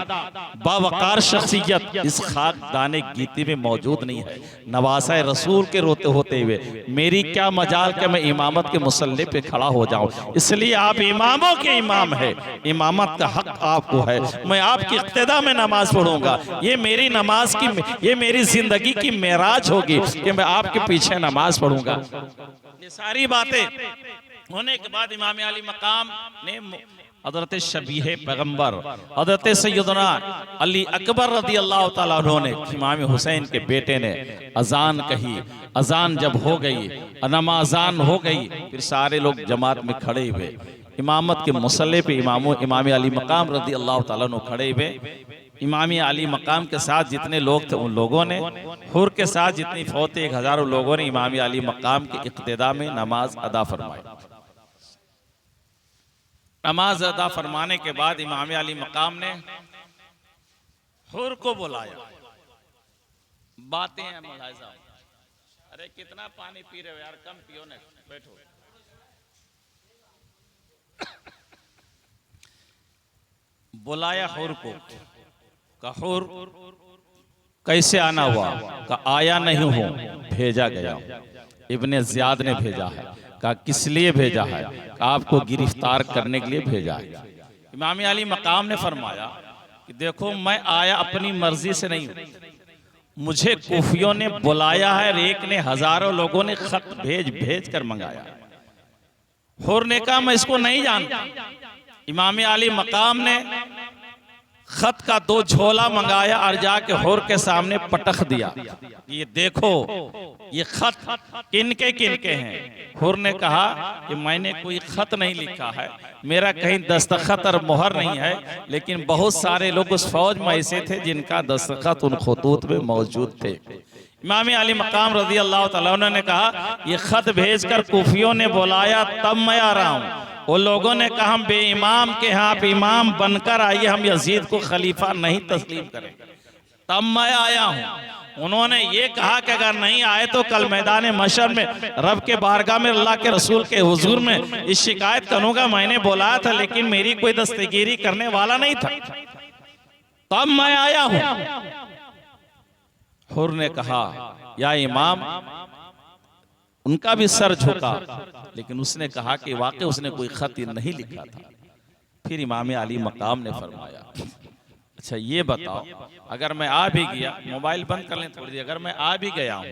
बावकार शख्सियत इस खाकदाने गीती में मौजूद नहीं है। नवासा रसूल के रोते होते हुए मेरी क्या मजाल कि मैं इमामत के मुसल्ले पे खड़ा हो जाऊं, इसलिए आप इमामों के इमाम है, इमामत का हक आपको है। मैं आपकी इक्तिदा में नमाज पढ़ूंगा, ये मेरी नमाज की, ये मेरी जिंदगी की मेराज होगी कि मैं आपके पीछे नमाज पढ़ूंगा। ये सारी बातें होने के बाद इमाम अली मकाम ने हज़रत शबीह पैगंबर हज़रत सैयदना अली अकबर रज़ी अल्लाह ताला अन्हु ने, इमाम हुसैन के बेटे ने अजान कही। अजान जब हो गई, नमाज़ान हो गई, फिर सारे लोग जमात में खड़े हुए, इमामत के मुसल्ले पे इमाम अली मकाम रज़ी अल्लाह ताला अन्हु खड़े हुए। इमाम अली मकाम के साथ जितने लोग थे उन लोगों ने, हुर के साथ जितनी फौज थे 1000 लोगों ने इमाम अली मकाम के इक्तिदा में नमाज अदा फरमाई। नमाज अदा फरमाने के बाद इमाम अली मकाम ने हुर को बुलाया। बातें हैं मुलाहिजा, अरे कितना पानी पी रहे हो यार, कम पियो ना, बैठो। बुलाया हुर को, कहा हुर कैसे आना हुआ? कहा आया नहीं हूं, भेजा गया, इब्ने ज़ियाद ने भेजा है। कहा किस लिए भेजा है? कहा आपको गिरफ्तार करने के लिए भेजा है। इमाम अली मकाम ने फरमाया कि देखो मैं आया अपनी मर्जी से नहीं, मुझे कूफियों ने बुलाया है, एक ने हजारों लोगों ने खत भेज कर मंगाया। हुर ने कहा मैं इसको नहीं जानता। इमाम अली मकाम ने खत का 2 झोला मंगाया और जाके हुर के सामने पटख दिया, ये देखो ये खत किनके हैं। हुर ने कहा कि मैंने कोई खत नहीं लिखा है, मेरा कहीं दस्तखत और मोहर नहीं है, लेकिन बहुत सारे लोग उस फौज में ऐसे थे जिनका दस्तखत उन खतूत में मौजूद थे। इमाम अली मकाम रज़ी अल्लाह ताला अन्हु ने कहा ये खत भेजकर कूफियों ने बुलाया तब मैं आ रहा हूँ। वो लोगों ने कहा हम बेईमाम के यहाँ आप इमाम बनकर आइए, हम यजीद को खलीफा नहीं तस्लीम करेंगे, तब मैं आया हूँ। उन्होंने ये कहा कि अगर नहीं आए तो कल मैदान मशर में रब के बारगाह में अल्लाह के रसूल के हुजूर में इस शिकायत करूंगा, मैंने बुलाया था लेकिन मेरी कोई दस्तगीरी करने वाला नहीं था, तब मैं आया हूँ। हुर ने कहा या इमाम, उनका भी सर झुका, लेकिन उसने कहा कि वाकई उसने कोई खत नहीं लिखा था। फिर इमाम अली मकाम ने फरमाया अच्छा ये बताओ अगर मैं आ भी गया, मोबाइल बंद कर लें थोड़ी देर, अगर मैं आ भी गया हूँ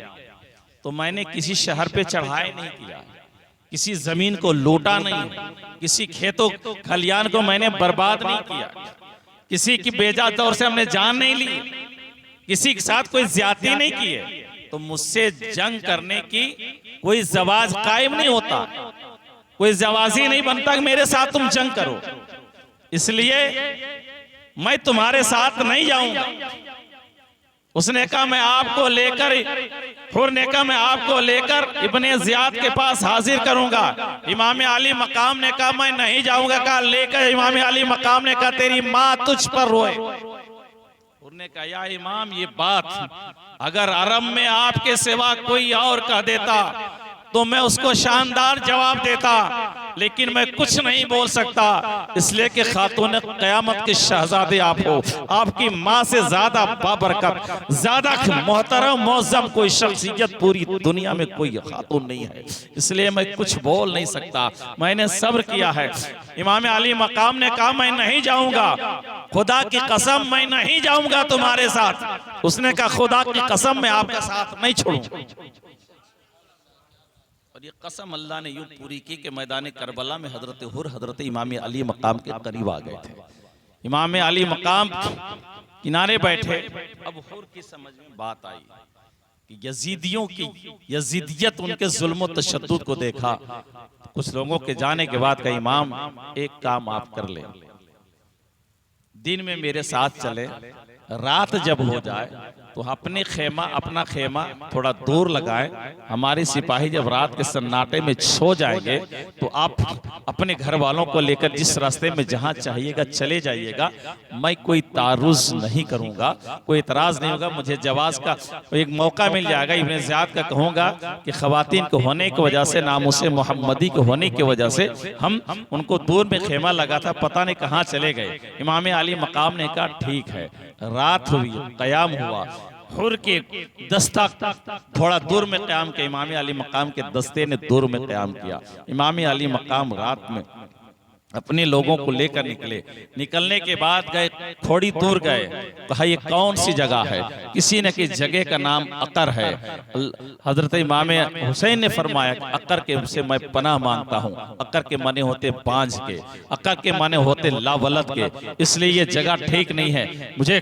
तो मैंने किसी शहर पे चढ़ाई नहीं किया, किसी जमीन को लूटा नहीं, किसी खेतों खलियान को मैंने बर्बाद नहीं किया, किसी की बेजा तौर से हमने जान नहीं ली, किसी के साथ कोई ज्यादती नहीं की है। तो मुझसे जंग करने की कोई जवाज कायम नहीं होता, कोई जवाजी नहीं बनता कि मेरे साथ तुम जंग करो, इसलिए मैं तुम्हारे साथ नहीं जाऊंगा। उसने कहा मैं आपको लेकर, हुर ने कहा मैं आपको लेकर इब्ने जियाद के पास हाजिर करूंगा। इमाम अली मकाम ने कहा मैं नहीं जाऊंगा। कहा लेकर इमाम अली मकाम ने कहा तेरी माँ तुझ पर रोए। हुर ने कहा या इमाम, ये बात अगर अरब में आपके सिवा कोई और कह देता तो मैं उसको शानदार जवाब देता, लेकिन मैं कुछ नहीं बोल सकता, इसलिए कि खातून क़यामत के शहजादे आप हो। आपकी माँ से ज्यादा बाबरकत, ज्यादा मोहतरम मौज़म कोई शख्सियत पूरी दुनिया में कोई खातून नहीं है, इसलिए मैं कुछ बोल नहीं सकता। मैंने सब्र किया है। इमाम अली मकाम ने कहा मैं नहीं जाऊंगा, खुदा की कसम मैं नहीं जाऊंगा तुम्हारे साथ। उसने कहा खुदा की कसम मैं आपका साथ नहीं छोड़ूंगा। और ये कसम अल्लाह ने यूं पूरी की कि मैदान करबला में हजरत हुर हजरत इमाम अली मकाम के करीब आ गए थे। इमाम अली मकाम किनारे बैठे। अब हुर की समझ में बात आई कि यजीदियों की यजीदियत, उनके जुल्म तशद्दुद को देखा। कुछ लोगों के जाने के बाद कहा इमाम एक काम आप कर ले, दिन में मेरे साथ चले, रात जब हो जाए तो अपना खेमा थोड़ा दूर लगाएं। हमारे सिपाही जब रात के सन्नाटे में सो जाएंगे तो आप अपने घर वालों को लेकर जिस रास्ते में जहां चाहिएगा चले जाइएगा। मैं कोई तारुज नहीं करूंगा, कोई इतराज नहीं होगा। मुझे जवाज का एक मौका मिल जाएगा। इब्ने ज़ियाद का कहूंगा कि खवातीन को होने की वजह से, नामुसे मोहम्मदी को होने की वजह से हम उनको दूर में खेमा लगा था, पता नहीं कहाँ चले गए। इमाम अली मकाम ने कहा ठीक है। रात हुई, क़याम हुआ। हुर के दस्ता थोड़ा दूर में क़याम किया। इमाम अली मकाम के दस्ते ने दूर में क़याम किया। इमाम अली मकाम रात में अपने लोगों को लेकर निकले। निकलने के बाद गए, थोड़ी दूर गए, कहा ये कौन सी जगह है? किसी ने की जगह का नाम अकर है। हजरत इमाम हुसैन ने फरमाया अकर के से मैं पनाह मांगता हूँ। अकर के माने होते बांझ के, अकर के माने होते लावलद के, इसलिए ये जगह ठीक नहीं है, मुझे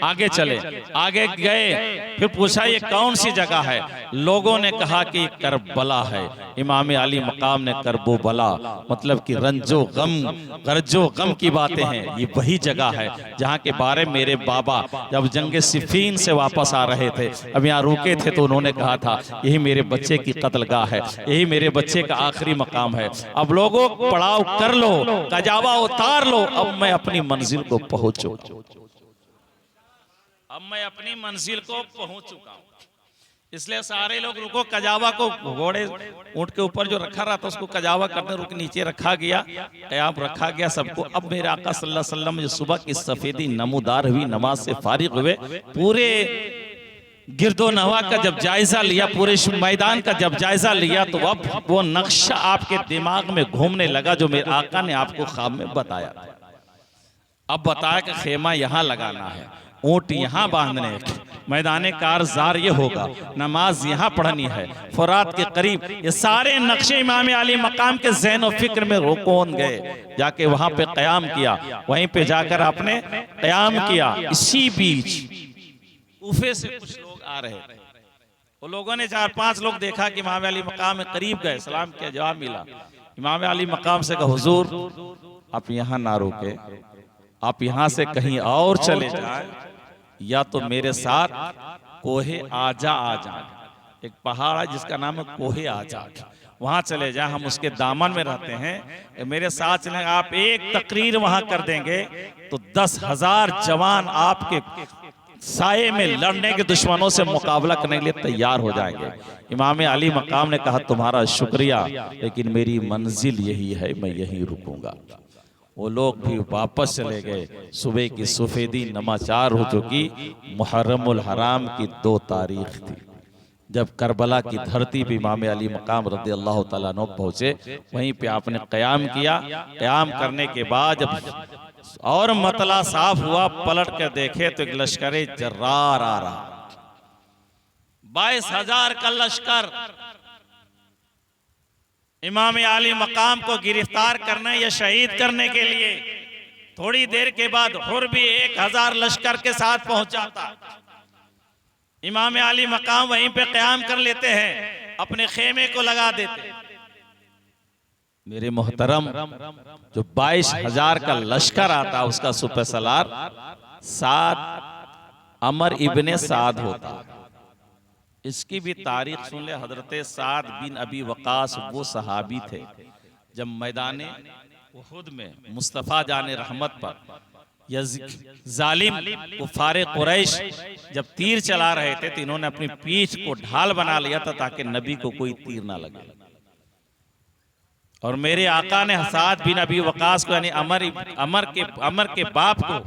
आगे चले। आगे गए, फिर पूछा ये कौन सी जगह है? लोगों ने कहा कि करबला है। इमाम अली मकाम ने करबोबला मतलब कि रंजो गम, गर्जो गम की बातें हैं, ये वही जगह है जहाँ के बारे मेरे बाबा जब जंग सिफीन से वापस आ रहे थे, अब यहाँ रुके थे, तो उन्होंने कहा था यही मेरे बच्चे की कत्लगाह है, यही मेरे बच्चे का आखिरी मकाम है। अब लोगों पड़ाव कर लो, कजावा उतार लो, अब मैं अपनी मंजिल को पहुंचू, अब मैं अपनी मंजिल को पहुंच चुका हूं। इसलिए सारे लोग रुको। कजावा को घोड़े ऊंट के ऊपर जो रखा रहा था उसको कजावा करने रुक नीचे रखा गया, क़याम रखा गया सबको। अब मेरे आका सल्लल्लाहु अलैहि वसल्लम जो सुबह की सफेदी नमूदार हुई, नमाज से फारिग हुए, पूरे गिरदो नवा का जब जायजा लिया, पूरे मैदान का जब जायजा लिया, तो अब वो नक्शा आपके दिमाग में घूमने लगा जो मेरे आका ने आपको ख्वाब में बताया। अब बताया कि खेमा यहाँ लगाना है, ऊंट यहाँ बांधने, मैदान कारजार ये होगा, नमाज यहाँ पढ़नी है, फुरात के करीब। ये सारे नक्शे इमाम अली मकाम के ज़हन और फिक्र में रोकोन गए। जाके वहां पे क़याम किया, वहीं पे जाकर आपने क़याम किया। इसी बीच कूफे से कुछ लोग आ रहे थे। वो लोगों ने 4-5 लोग देखा कि इमाम अली मकाम में करीब गए, सलाम किया, जवाब मिला। इमाम अली मकाम से कहा हुजूर आप यहाँ ना रुके, आप यहाँ से कहीं और चले जाए, या तो मेरे साथ कोहे आजा आ जाए, एक पहाड़ है जिसका नाम है कोहे आजा, वहां चले जाए, हम उसके दामन में रहते हैं, मेरे साथ चले। आप एक तकरीर वहां कर देंगे तो 10,000 जवान आपके साये में लड़ने के दुश्मनों से मुकाबला करने के लिए तैयार हो जाएंगे। इमाम अली मकाम ने कहा तुम्हारा शुक्रिया, लेकिन मेरी मंजिल यही है, मैं यहीं रुकूंगा। वो लोग भी वापस चले गए। सुबह की सफेदी नमाचार हो चुकी। मुहर्रमुल हराम की 2 तारीख थी, जब करबला की धरती पे इमाम अली मकाम रज़ी अल्लाह तआला अन्हु पहुंचे। वहीं पे आपने क़याम किया। क़याम करने के बाद जब और मतला साफ हुआ, पलट कर देखे तो एक लश्करे जर्रार आ रहा, 22,000 का लश्कर इमाम आली मकाम को गिरफ्तार करने या शहीद करने के लिए थोड़ी देर के बाद हुर भी 1,000 लश्कर के साथ पहुंचा था। इमाम आली मकाम वहीं पे क़याम कर लेते हैं, अपने खेमे को लगा देते। मेरे मोहतरम, जो 22,000 का लश्कर आता उसका सुपर सलार साद अमर इब्ने साद होता। इसकी भी तारीख सुन ले। हजरत साद बिन अबी वकास वो सहाबी थे, जब मैदान उहुद में मुस्तफ़ा जाने रहमत पर जालिम कुफारे कुरैश जब तीर चला रहे थे तो इन्होंने अपनी पीठ को ढाल बना लिया था ताकि नबी को कोई तीर ना लगे। और मेरे आका ने साद बिन अबी वकास को यानी अमर के बाप को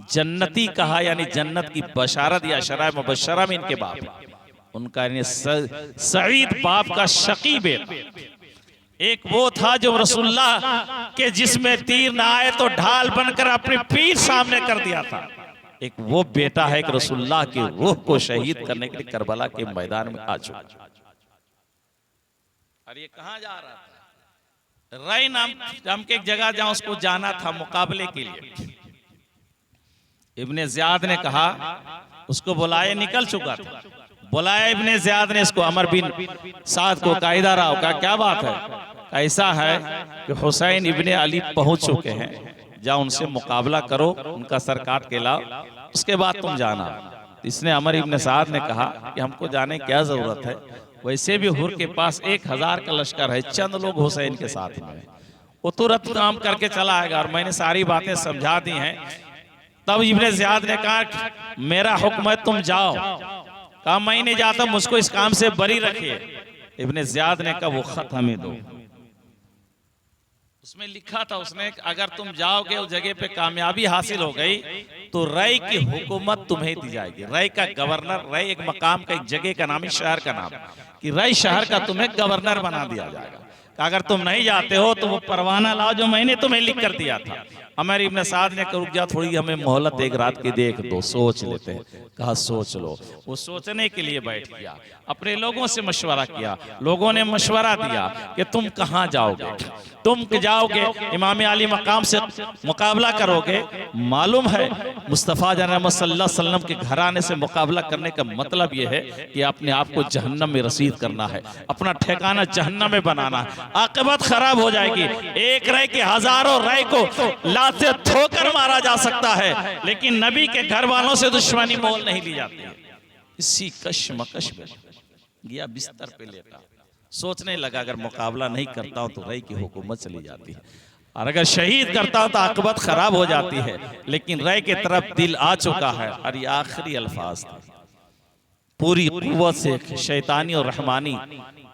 जन्नती कहा, यानी जन्नत की बशारत या शराय मुबशरा में इनके बाप, उनका यानी सईद बाप का शकी बेटा। एक वो था जो रसूलुल्लाह के जिसमें तीर ना आए तो ढाल बनकर अपनी पीठ सामने कर दिया था। एक वो बेटा है कि रसूलुल्लाह की रूह को शहीद करने के लिए करबला के मैदान में आ चुका। और ये कहां जा रहा था? रई नाम के एक जगह जहां उसको जाना था मुकाबले के लिए। इब्ने ज़ियाद ने कहा, उसको बुलाए, निकल चुका था, बुलाया इब्ने ज़ियाद ने इसको, अमर बिन साद को, कायदा रहा का क्या बात है? ऐसा है कि हुसैन इब्ने अली पहुंच चुके हैं, जाओ उनसे मुकाबला करो, उनका सर काट के लाओ, उसके बाद तुम जाना। इसने अमर इब्ने साद ने कहा कि हमको जाने क्या जरूरत है, वैसे भी हुर के पास 1,000 का लश्कर है, चंद लोग हुसैन के साथ में, वो तुरंत काम करके चला आएगा। और मैंने सारी बातें समझा दी हैं। तब इब्ने ज़ियाद ने कहा, मेरा हुक्म है तुम जाओ। कहा मैं नहीं जाता, मुझको इस काम से बरी रखिए। इब्ने ज़ियाद ने कहा वो खत हमें दो। उसमें लिखा था उसने, अगर तुम जाओगे उस जगह पे कामयाबी हासिल हो गई तो रई की हुकूमत तुम्हें दी जाएगी। रई का गवर्नर, रई एक मकाम का, एक जगह का नाम है, शहर का नाम, कि रई शहर का तुम्हें गवर्नर बना दिया जाएगा। अगर तुम नहीं जाते हो तो वो परवाना लाओ जो मैंने तुम्हें लिख कर दिया था। अमर इब्ने साद ने रुक जा, थोड़ी हमें मोहलत एक रात की देख दो, सोच लेते हैं। कहा सोच लो। वो सोचने के लिए बैठ गया, अपने लोगों से मशवरा किया। लोगों ने मशवरा दिया कि तुम कहाँ जाओगे, तुम जाओगे इमाम आली मकाम से मुकाबला करोगे। मालूम है मुस्तफ़ा सल्लल्लाहु अलैहि वसल्लम के घराने से मुकाबला करने का मतलब यह है कि अपने आप को जहन्नम में रसीद करना है, अपना ठिकाना जहन्नम में बनाना है, आक़िबत खराब हो जाएगी। एक रय के हजारों रय को लाते ठोकर मारा जा सकता है, लेकिन नबी के घर वालों से दुश्मनी मोल नहीं ली जाती। इसी कशमकश में गया बिस्तर पे लेटा, सोचने लगा अगर मुकाबला नहीं करता हूं तो रई की हुकूमत चली जाती है, और अगर शहीद करता हूं तो आक़िबत खराब हो जाती है। लेकिन रई की तरफ दिल आ चुका है। और ये आखिरी अल्फाज थे, पूरी कुव्वत से शैतानी और रहमानी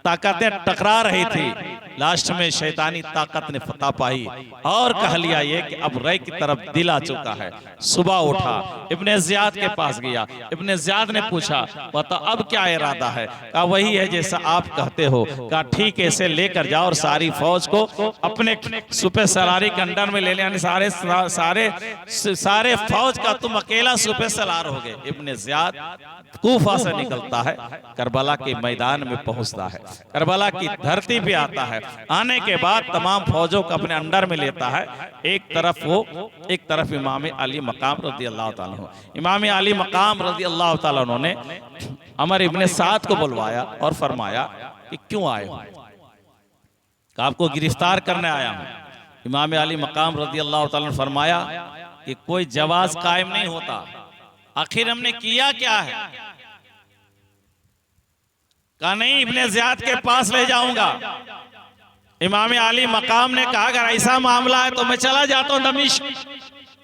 ताकतें टकरा रही थी। लास्ट में शैतानी ताकत ने फतह पाई और कह लिया ये कि अब रय की तरफ दिल आ चुका है। सुबह उठा, इब्ने ज़ियाद के पास गया। इब्ने ज़ियाद ने पूछा, बता अब क्या इरादा है? कहा वही है जैसा आप कहते हो। कहा ठीक है, इसे लेकर जाओ और सारी फौज को अपने सुपे सलारी के अंडर में ले लें। सारे फौज का तुम अकेला सुपे सलार हो गए। इब्ने ज़ियाद कूफा से निकलता है, करबला के मैदान में पहुंचता है, करबला की धरती पे आता है। आने के बाद तमाम फौजों को अपने अंडर में लेता है। एक तरफ वो, एक तरफ इमाम अली मकाम रज़ी अल्लाह ताला अन्हु। इमाम अली मकाम रज़ी अल्लाह ताला अन्हु ने अमर इब्ने साद को बुलवाया और फरमाया कि क्यों आए हो? आपको गिरफ्तार करने आया हूं। इमाम अली मकाम रज़ी अल्लाह ताला ने फरमाया कि कोई जवाज कायम नहीं होता, आखिर हमने किया क्या है? कहा नहीं, इब्ने ज़ियाद के पास ले जाऊंगा। इमाम अली मकाम ने कहा अगर ऐसा मामला है तो मैं चला जाता हूं दमिश्क,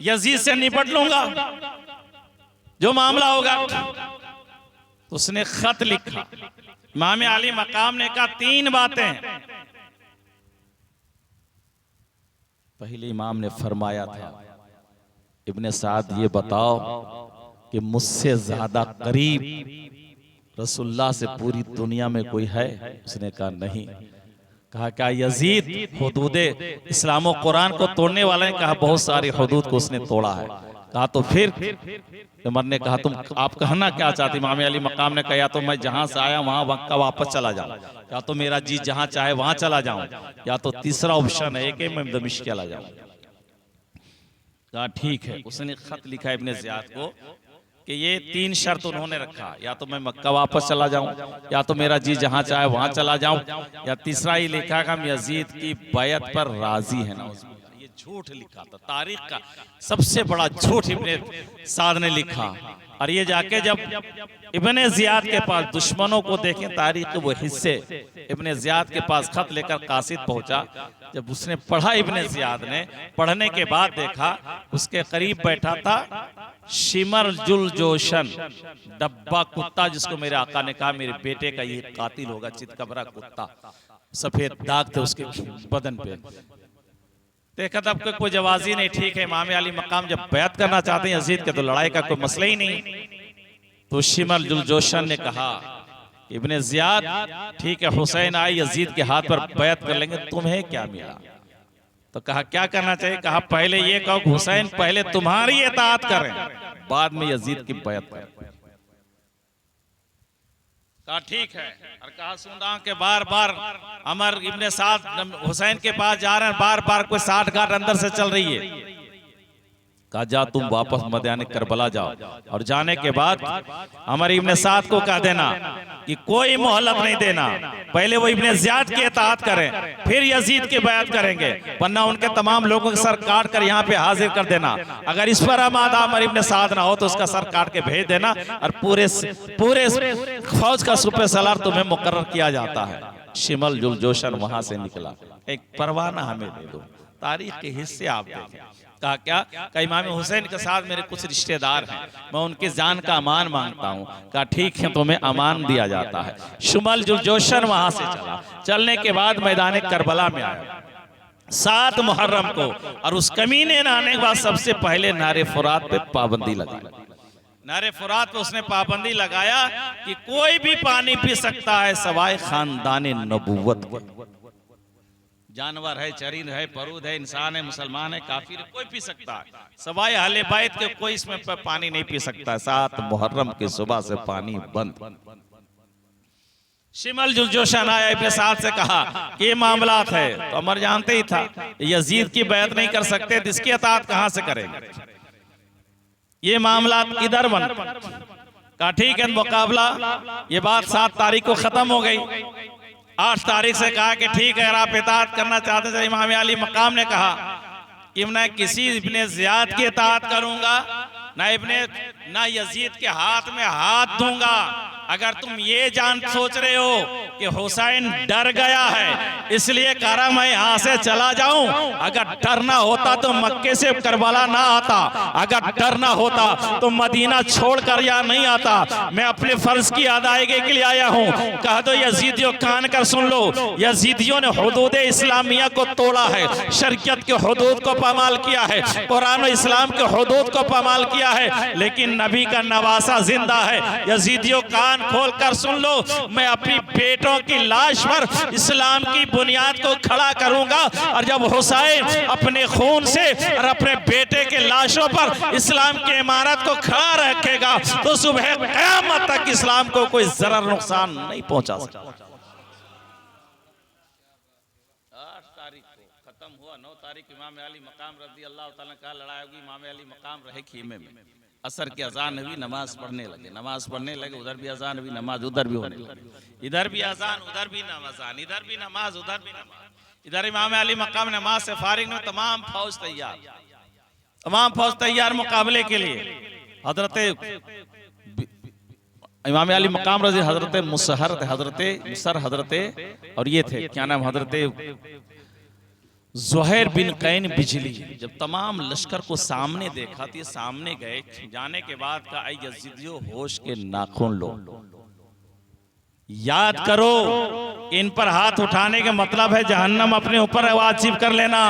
यजीद से निपट लूंगा, जो मामला होगा। तो उसने खत लिखा। इमाम अली मकाम ने कहा 3 बातें। पहले इमाम ने फरमाया था, इब्ने साद ये बताओ कि मुझसे ज्यादा करीब रसूलुल्लाह से पूरी दुनिया में कोई है? उसने कहा नहीं। कहा क्या यजीद हुदूद इस्लाम और कुरान को तोड़ने वाला ने? कहा बहुत सारी हुदूद को उसने तोड़ा है। कहा तो फिर उमर ने कहा तुम आप कहना क्या चाहते? इमाम अली मकाम ने कहा या तो मैं जहां से आया वहां मक्का वापस चला जाऊं, या तो मेरा जी जहां चाहे वहां चला जाऊं, या तो तीसरा ऑप्शन है कि मैं दमिश्क चला जाऊं। कहा ठीक है। उसने खत लिखा इब्ने ज़ियाद को कि ये 3 शर्त उन्होंने रखा, या तो मैं मक्का वापस चला जाऊं, या तो मेरा जी जहां चाहे वहां चला जाऊं, या तीसरा ही लिखा कि हम यजीद की बैत पर राजी है ना। ये झूठ लिखा था, तारीख का सबसे बड़ा झूठ इब्ने साद ने लिखा। और ये जाके जब इब्ने ज़ियाद के पास, दुश्मनों को देखें तारीख के वो हिस्से, इब्ने ज़ियाद के पास खत लेकर कासिद पहुंचा। जब उसने पढ़ा, इब्ने ज़ियाद ने पढ़ने के बाद देखा, उसके करीब बैठा था शिमर जुल जोशन, डब्बा कुत्ता, जिसको मेरे आका ने कहा मेरे बेटे का ये कातिल होगा, चितकबरा कुत्ता, सफेद दाग थे उसके बदन पे। देखा तब कोई जवाजी नहीं। ठीक है, इमाम अली मकाम जब बैत करना चाहते हैं यजीद के तो लड़ाई का कोई मसला ही नहीं। तो शिमर जुल जोशन ने कहा इब्ने ज़ियाद ठीक है, हुसैन आए यजीद के हाथ पर बैत कर लेंगे, तुम्हें क्या मिला? तो कहा क्या करना चाहिए? कहा पहले ये कहो हुसैन पहले तुम्हारी इताअत करें, बाद में यजीद की बैत करें। कहा ठीक है। और कहा सुन रहा हूं कि बार बार अमर इब्ने साद हुसैन के पास जा रहे हैं, बार बार कोई 60 गांठ अंदर से चल रही है। कहा जा तुम वापस मैदान करबला जाओ, और जाने के बाद अमर इब्ने साद को कह देना कि कोई मोहलत नहीं देना, पहले वो इब्ने ज़ियाद की इताअत करें, फिर यजीद की बैत करेंगे, वरना उनके तमाम लोगों के सर काट कर यहाँ पे हाजिर कर देना। अगर इस पर आमादा अमर इब्ने साद ना हो तो उसका सर काट के भेज देना, और पूरे फौज का सुपे सलार तुम्हें मुकर्रर किया जाता है। शिमल जुल जोशन वहां से निकला, एक परवाना हमें दे दो, तारीख के हिस्से आप देखें। कहा क्या? कहा इमाम हुसैन के साथ मेरे कुछ रिश्तेदार हैं, मैं उनकी जान का अमान मांगता हूँ। कहा ठीक है, तुम्हें अमान दिया जाता है। शिमल जुल जोशन वहां से चला। चलने के बाद मैदान करबला में आया 7 मुहर्रम को, और उस कमीने ने आने के बाद सबसे पहले नारे फुरात पे पाबंदी लगाई। नारे फुरात पे उसने पाबंदी लगाया कि कोई भी पानी पी सकता है सवाए खानदान नबुव्वत के। जानवर है, चरिंद है, परूद है, इंसान है, मुसलमान है, काफिर है, कोई पी सकता है, सवाए अहले बैत के कोई इसमें पानी नहीं पी सकता है। 7 मुहर्रम की सुबह से पानी बंद। शिमल जुल जोशन आया, इब्ने साद से कहा कि ये मामलात है। तो अमर जानते ही था यजीद की बैत नहीं कर सकते, इसकी अताअत कहां से करेंगे? ये मामला इधर बन। कहा ठीक है, मुकाबला। ये बात 7 तारीख को खत्म हो गई। 8 तारीख से कहा कि ठीक है, अगर आप इताअत करना चाहते थे। इमाम अली मकाम ने कहा कि मैं किसी इब्ने ज़ियाद की इताअत करूंगा, ना यजीद के हाथ में हाथ दूंगा। अगर तुम ये सोच रहे हो कि हुसैन डर गया है इसलिए कहा मैं यहाँ से चला जाऊं, अगर डर ना होता तो मक्के से करबला ना आता, अगर डर ना होता तो मदीना छोड़कर यहाँ नहीं आता। मैं अपने फर्ज की अदायगी के लिए आया हूँ। कह दो यजीदियों, कान कर सुन लो, यजीदियों ने हुदूद इस्लामिया को तोड़ा है, शरीयत के हुदूद को पामाल किया है, कुरान और इस्लाम के हुदूद को पामाल किया है, लेकिन नबी का नवासा जिंदा है। यजीदियों कान खोल कर सुन लो, मैं अपनी बेटों की लाश पर इस्लाम की बुनियाद को खड़ा करूंगा, और जब हुसैन अपने खून से और अपने बेटे के लाशों पर इस्लाम की इमारत को खड़ा रखेगा तो सुबह क़यामत तक इस्लाम को कोई जरा नुकसान नहीं पहुंचा सकता। 8 तारीख को खत्म हुआ। 9 तारीख इमाम अली मकाम रज़ी अल्लाह तआला का लड़ाई होगी। इमाम अली मकाम रहे खीमे में। असर की अजान हुई, नमाज पढ़ने लगे, उधर भी अजान हुई, नमाज उधर भी होने लगी, इधर भी अजान उधर भी अजान, इधर भी नमाज उधर भी नमाज। इधर इमाम अली मकाम नमाज से फारिग में तमाम फौज तैयार मुकाबले के लिए। हजरत इमाम अली मकाम रज़ी हजरत मुसहर, हजरत और ये थे क्या नाम, हजरत ज़ुहैर बिन कैन बिजली। जब तमाम लश्कर को सामने देखा तो ये सामने गए। जाने के बाद का ऐ यजीदियों, होश के नाखून लो, याद करो इन पर हाथ उठाने का मतलब है जहन्नम अपने ऊपर वाजिब कर लेना।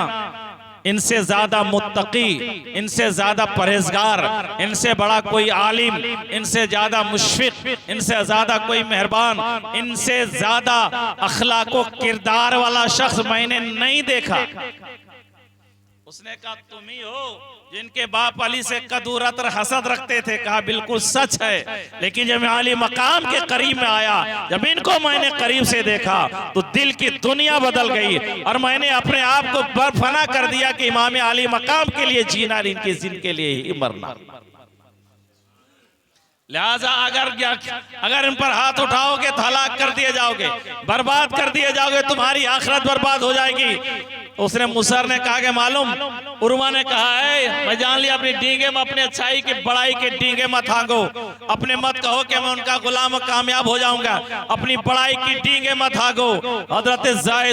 इनसे ज्यादा मुत्तकी, इनसे ज्यादा परहेजगार, इनसे बड़ा कोई आलिम, इनसे ज्यादा मुशफिक, इनसे ज्यादा कोई मेहरबान, इनसे ज्यादा अखलाको किरदार वाला शख्स मैंने नहीं देखा। उसने कहा तुम ही हो जिनके बाप अली से कदूरत और हसद रखते थे। कहा बिल्कुल सच है, लेकिन जब मैं अली मकाम के करीब में आया, जब इनको मैंने करीब से देखा तो दिल की दुनिया बदल गई और मैंने अपने आप को बरफना कर दिया कि इमाम अली मकाम के लिए जीना, इनके जिनके लिए ही मरना। लिहाजा अगर इन पर हाथ उठाओगे तो हलाक कर दिए जाओगे, बर्बाद कर दिए जाओगे, तुम्हारी आखिरत बर्बाद हो जाएगी। उसने मुसर ने कहा कि मालूम, उर्वा ने कहा है मैं जान लिया अपनी डींगे में अपनी अच्छाई की बड़ाई के डींगे मत हांगो, अपने मत कहो कि मैं उनका गुलाम कामयाब हो जाऊंगा, अपनी बड़ाई की डींगे मत हांगो। हजरत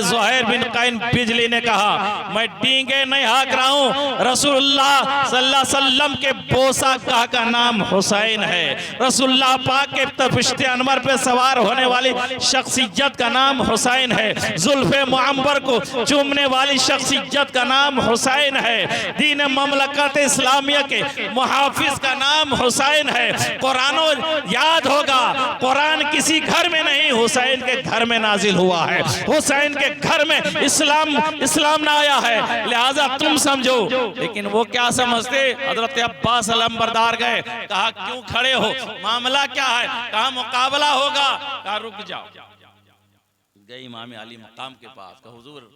ज़ुहैर बिन कैन बिजली ने कहा मैं डींगे नहीं हाँक रहा हूँ, रसूलुल्लाह सल्लल्लाहु अलैहि वसल्लम के बोसा का नाम हुसैन है, रसूलुल्लाह पाक के तफ्तिश अनवर पे सवार होने वाली शख्सियत का नाम हुसैन है, जुल्फे मुअम्बर को चूमने वाली शख्सियत का नाम हुसैन है, दीन ममलकत इस्लामिया के मुहाफिज का नाम हुसैन है। कुरान याद होगा, कुरान किसी घर में नहीं, हुसैन के घर में नाजिल हुआ है, हुसैन के घर में इस्लाम ना आया है, लिहाजा तुम समझो। लेकिन वो क्या समझते, हजरत अब्बास अलंबरदार गए, कहा क्यों खड़े हो, मामला क्या है, कहा मुकाबला होगा, कहा रुक जाओ। गए इमाम अली मकाम के पास, कहा हुजूर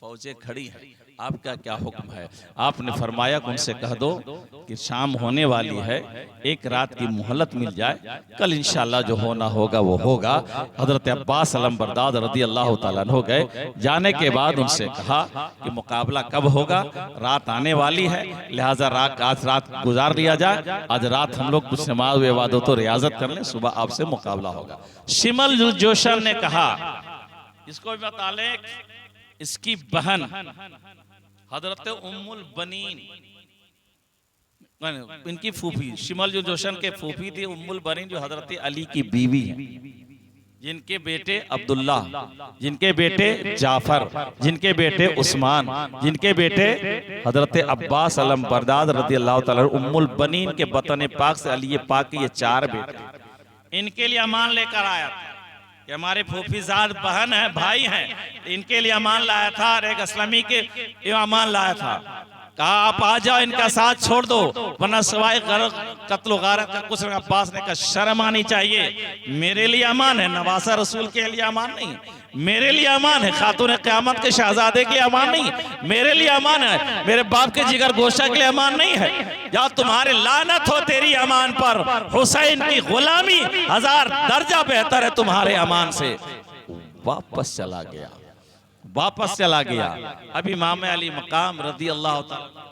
फौजें खड़ी हैं, आपका क्या हुक्म है। आपने फरमाया कि उनसे कह दो कि शाम होने वाली है, एक रात की मोहलत मिल जाए, कल इंशाल्लाह जो होना होगा वो होगा। हजरत अब्बास अलंबरदार रज़ी अल्लाह तआला अन्हु गए, जाने के बाद उनसे कहा कि मुकाबला कब होगा, रात आने वाली है, लिहाजा आज रात गुजार लिया जाए, आज रात हम लोग कुछ नमाज इबादत और रियाजत कर लें, सुबह आपसे मुकाबला होगा। शिमल जोशन ने कहा, इसको भी बता लें, इसकी बहन हजरत उम्मुल बनीन, इनकी फूफी, शिमल जो जोशन के फूफी थी उम्मुल बनीन, जो हजरत अली की बीवी है, जिनके बेटे अब्दुल्ला, जिनके बेटे जाफर, जिनके बेटे उस्मान, जिनके बेटे हजरत अब्बास अलंबरदार रज़ी अल्लाह तआला, उम्मुल बनीन के बतन पाक से अली पाक के ये 4 बेटे, इनके लिए अमान लेकर आया था कि हमारे फूफीजाद बहन है, भाई हैं, इनके लिए अमान लाया था, और एक असलमी के अमान लाया था। कहा आप आ जाओ, इनका साथ छोड़ दो, वरना सवाए कत्ल गारत का कुछ। अब्बास ने कहा शर्म आनी चाहिए, मेरे लिए अमान है, नवासा रसूल के लिए अमान नहीं, मेरे लिए अमान है, खातून क़यामत के शहजादे के लिए अमान नहीं, मेरे लिए अमान है, मेरे बाप के जिगर गोशा के लिए अमान नहीं है। या तुम्हारे लानत हो तेरी अमान पर, हुसैन की गुलामी 1000 दर्जा बेहतर है तुम्हारे अमान से। वापस चला गया, वापस चला गया। अब इमाम अली मकाम रज़ी अल्लाह तआला,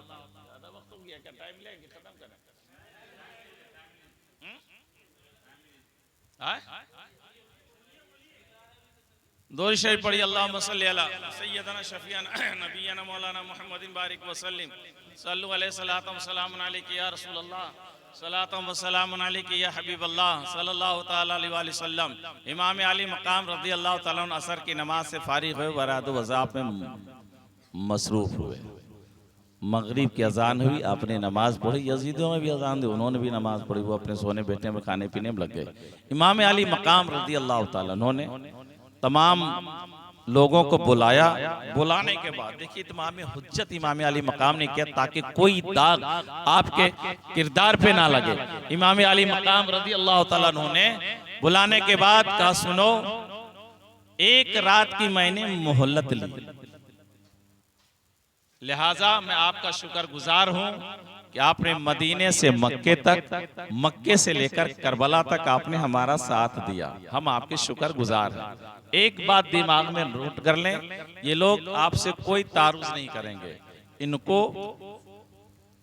दो शरीफ पढ़ी, अल्लाहुम्मा सल्ली अला सय्यदना शफीअना नबियना मौलाना मुहम्मदिन बारिक वसल्लिम सल्लु अलैहि सलातु व सलामुन अलैका या रसूल अल्लाह सलातु व सलामुन अलैका या हबीब अल्लाह सल्लल्लाहु तआला अलैहि वसल्लम। इमाम अली मकाम रज़ी अल्लाह तआला अन्हु असर की नमाज से फारिग हुए, वराद वज़ाफ़ में मसरूफ हुए। मगरिब की अजान हुई, आपने नमाज पढ़ी, यजीदियों में भी अजान दी, उन्होंने भी नमाज पढ़ी, वो अपने सोने बैठने में खाने पीने में लग गए। इमाम अली मकाम रज़ी अल्लाह तआला अन्हु ने तमाम लोगों को बुलाया, बुलाने के बाद देखिए इमाम हुज्जत इमाम अली मकाम ने किया ताकि कोई दाग आपके किरदार पे ना लगे। इमाम अली मकाम रज़ी अल्लाह तआला अन्हु ने बुलाने के बाद कहा सुनो, एक रात की मैंने मोहलत ली, लिहाजा मैं आपका शुक्रगुजार हूं कि आपने मदीने से मक्के तक, मक्के से लेकर करबला तक आपने हमारा साथ दिया, हम आपके शुक्रगुजार हैं। एक बात दिमाग में नोट कर लें, ये लोग आपसे कोई तारुज नहीं करेंगे, इनको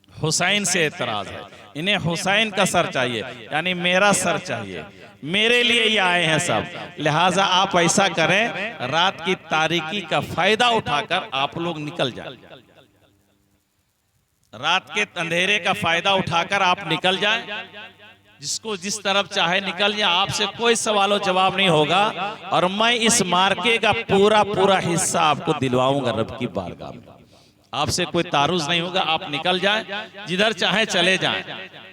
हुसैन से एतराज है, इन्हें हुसैन का सर चाहिए, यानी मेरा सर चाहिए, मेरे लिए ये आए हैं सब। लिहाजा आप ऐसा करें, रात की तारीकी का फायदा उठाकर आप लोग निकल जाए, रात के अंधेरे का फायदा उठाकर आप निकल जाएं, जिसको जिस तरफ चाहे निकल जाए, आपसे कोई सवाल जवाब नहीं होगा, और मैं इस मार्के का पूरा पूरा हिस्सा आपको दिलवाऊंगा रब की बारगाह में। आपसे कोई तारुज नहीं होगा, आप निकल जाएं, जिधर चाहे चले जाएं।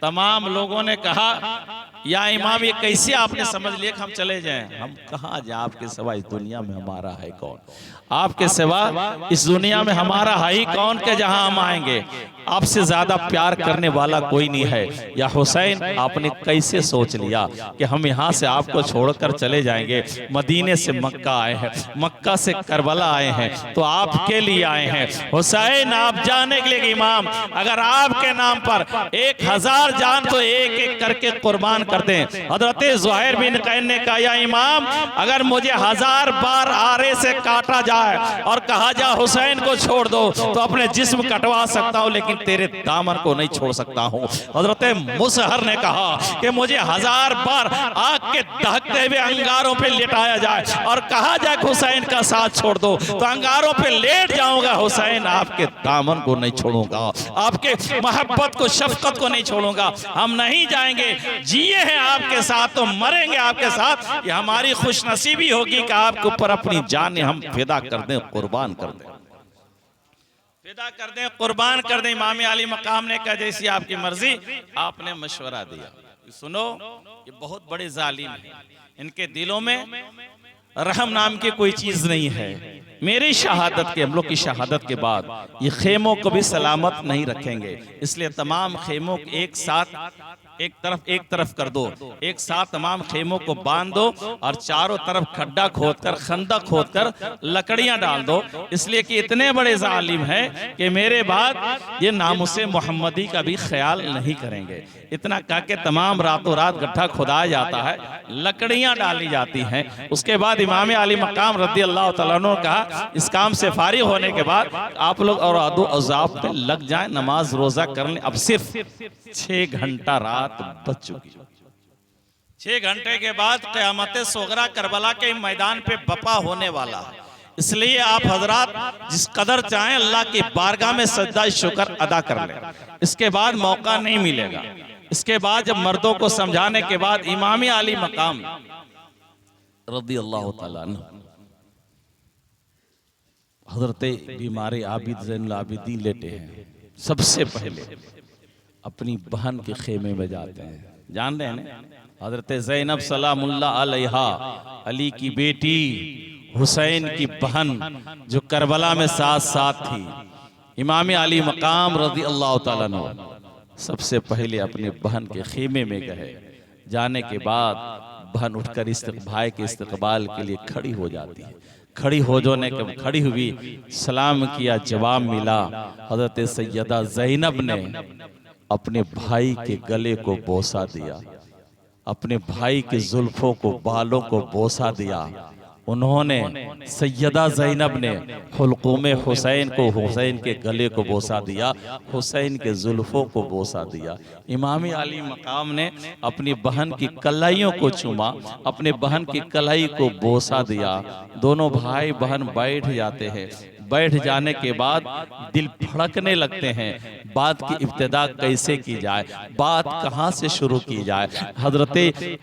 तमाम लोगों ने कहा या इमाम ये कैसे आपने समझ लिया कि हम चले जाएं? हम कहाँ जाए, आपके सिवा इस दुनिया में हमारा है कौन? आपके सिवा इस दुनिया में हमारा है ही कौन के जहां हम आएंगे? आपसे ज्यादा प्यार करने वाला कोई नहीं है। या हुसैन, आपने कैसे सोच लिया कि हम यहाँ से आपको छोड़कर चले जाएंगे? मदीने से मक्का आए हैं, मक्का से करबला आए हैं, तो आपके लिए आए हैं। हुसैन, आप जाने के लिए इमाम, अगर आपके नाम पर 1000 जान तो एक एक करके कुर्बान कर दें। हजरत ज़ुहैर बिन कैन ने कहा, या इमाम, अगर मुझे 1000 बार आरे से काटा जाए और कहा जा हुसैन को छोड़ दो, तो अपने जिस्म कटवा सकता हूं, लेकिन तेरे दामन को नहीं छोड़ सकता हूं। हजरत मुसहर ने कहा कि मुझे 1000 बार आग के दहकते हुए अंगारों पे लेटाया जाए और कहा जाए हुसैन का साथ छोड़ दो, तो अंगारों पे लेट जाऊंगा। हुसैन, आपके दामन को नहीं छोड़ूंगा, आपके मोहब्बत को, शफकत को नहीं छोड़ूंगा। हम नहीं जाएंगे, जिए हैं आपके साथ तो मरेंगे आपके साथ। ये हमारी खुशनसीबी होगी कि आपके ऊपर अपनी जान हम फिदा कर दें, कुर्बान कर दें, फिदा कर दें, कुर्बान कर दें। इमाम अली मकाम ने कहा, जैसी आपकी मर्जी। आपने मशवरा दिया, सुनो, ये बहुत बड़े जालिम हैं, इनके दिलों में रहम नाम की कोई चीज नहीं है। मेरी शहादत के, हम लोग की शहादत के बाद ये खेमों को भी सलामत नहीं रखेंगे, इसलिए तमाम खेमों को एक साथ एक तरफ कर दो, एक साथ तमाम खेमों को बांध दो और चारों तरफ खड्डा खोदकर, खंदक खोदकर लकड़ियां डाल दो, इसलिए कि इतने बड़े जालिम हैं कि मेरे बाद ये नामुसे मोहम्मदी का भी ख्याल नहीं करेंगे। इतना कह के तमाम रातों रात गड्ढा खुदाया जाता है, लकड़ियां डाली जाती हैं। उसके बाद इमाम अली मकाम रज़ी अल्लाह तआला अन्हु ने कहा, इस काम से फारिग होने के बाद आप लोग और आदो अज़ाब पे लग जाएं, नमाज रोजा कर लें। अब सिर्फ 6 घंटा रात बच चुकी, 6 घंटे के बाद क़यामत सोगरा करबला के मैदान पे बपा होने वाला है। इसलिए आप हजरात जिस कदर चाहें अल्लाह की बारगाह में सजदा शुक्र अदा कर लें, इसके बाद मौका नहीं मिलेगा। इसके बाद जब मर्दों को समझाने के बाद इमाम अली मकाम रज़ी अल्लाह तआला अन्हु हजरत बीमार आबिद ज़ैनुल आबिदीन लेटे हैं, सबसे पहले अपनी बहन के खेमे में जाते हैं। जान रहे हैं हजरत ज़ैनब सलामुल्लाह अलैहा, अली की बेटी, हुसैन की बहन, जो करबला में साथ साथ थी। इमाम अली मकाम रज़ी अल्लाह तआला अन्हु सबसे पहले अपने बहन के खेमे में गए। जाने के बाद बहन उठकर भाई के इस्तकबाल के लिए खड़ी हो जाती है। खड़ी हो जाने के खड़ी हुई, सलाम किया, जवाब मिला। हजरत सैयदा ज़ैनब ने अपने भाई के गले को बोसा दिया, अपने भाई के जुल्फों को, बालों को बोसा दिया। उन्होंने सैयदा ज़ैनब ने हुल्क़ूम हुसैन को, हुसैन के गले को बोसा दिया, हुसैन के जुल्फों को बोसा दिया। इमाम अली मकाम ने अपनी बहन की कलाइयों को चूमा, अपने बहन की कलाई को बोसा दिया। दोनों भाई बहन बैठ जाते हैं। बैठ जाने के बाद दिल फड़कने लगते हैं, बात की इब्तिदा कैसे की जाए, बात कहाँ से शुरू की जाए। हजरत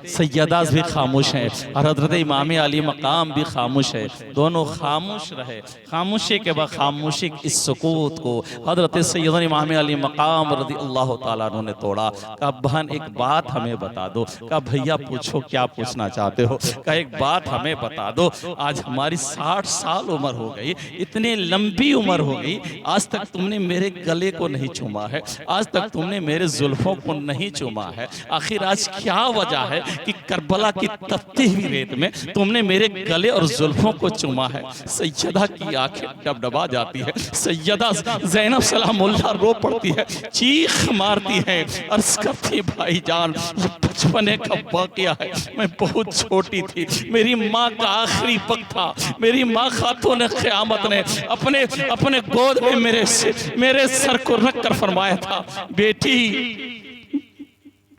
सैयदा भी खामोश हैं और हजरत इमाम अली मकाम भी खामोश है। दोनों खामोश रहे। खामोशी के बाद खामोशी इस सुकूत को हजरत सैयदा इमाम अली मकाम रज़ी अल्लाह तआला अन्हु ने तोड़ा। कहा, बहन एक बात हमें बता दो। कहा, भैया पूछो, क्या पूछना चाहते हो? कहा, एक बात हमें बता दो। आज हमारी 60 साल उम्र हो गई, इतनी लंबी उम्र हो गई, आज तक तुमने मेरे गले को नहीं चूमा है, आज तक तुमने मेरे जुल्फों को नहीं चूमा है। आखिर आज क्या वजह है कि करबला की तपती हुई रेत में तुमने मेरे गले और जुल्फों को चूमा है? सैयदा की आंखें डबडबा जाती है। सैयदा ज़ैनब सलामुल्लाह रो पड़ती है, चीख मारती है, अर्ज़ करती, भाईजान ये बचपने का वाक़या है, मैं बहुत छोटी थी, मेरी माँ का आखिरी वक्त था, मेरी माँ खातून क़यामत ने अपने गोद में मेरे सर को रख कर फरमाया था, बेटी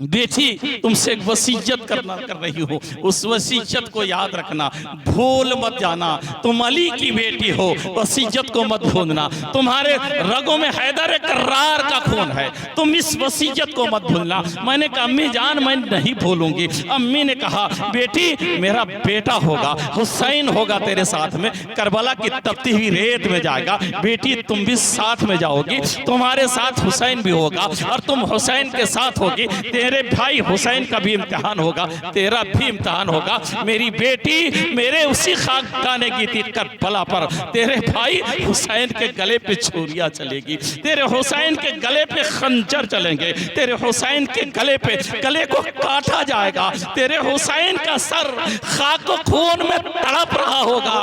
बेटी तुमसे एक वसीयत कर रही हूँ, उस वसीयत को याद रखना, भूल मत जाना। तुम अली की बेटी हो, वसीयत को मत भूलना। तुम्हारे रगों में हैदर कर्रार का खून है, तुम इस वसीयत को मत भूलना। मैंने कहा अम्मी जान मैं नहीं भूलूंगी। अम्मी ने कहा बेटी मेरा बेटा होगा, हुसैन होगा तेरे साथ में, करबला की तपती हुई रेत में जाएगा। बेटी तुम भी साथ में जाओगी, तुम्हारे साथ हुसैन भी होगा और तुम हुसैन के साथ होगी। तेरे भाई हुसैन का भी इम्तिहान होगा, तेरा भी इम्तिहान होगा। मेरी बेटी मेरे उसी खाने की थी करबला पर तेरे भाई हुसैन के गले पे छुरियां चलेगी, तेरे हुसैन के गले पे खंजर चलेंगे, तेरे हुसैन के गले को काटा जाएगा, तेरे हुसैन का सर खाक खून में तड़प रहा होगा।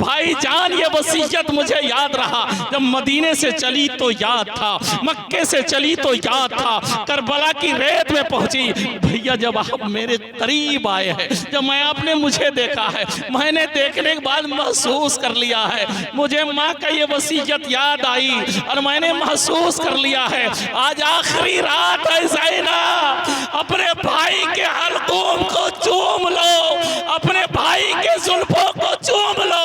भाईजान ये वसीयत मुझे याद रहा, जब मदीने से चली तो याद था, मक्के से चली तो याद था, करबला की रेत में पहुंची। भैया जब आप मेरे करीब आए हैं, जब मैं आपने मुझे देखा है, मैंने देखने के बाद महसूस कर लिया है, मुझे माँ का ये वसीयत याद आई और मैंने महसूस कर लिया है आज आखिरी रात है ज़ैना, अपने भाई के हलकूम को चूम लो, अपने भाई के जुल्फों को चूम लो।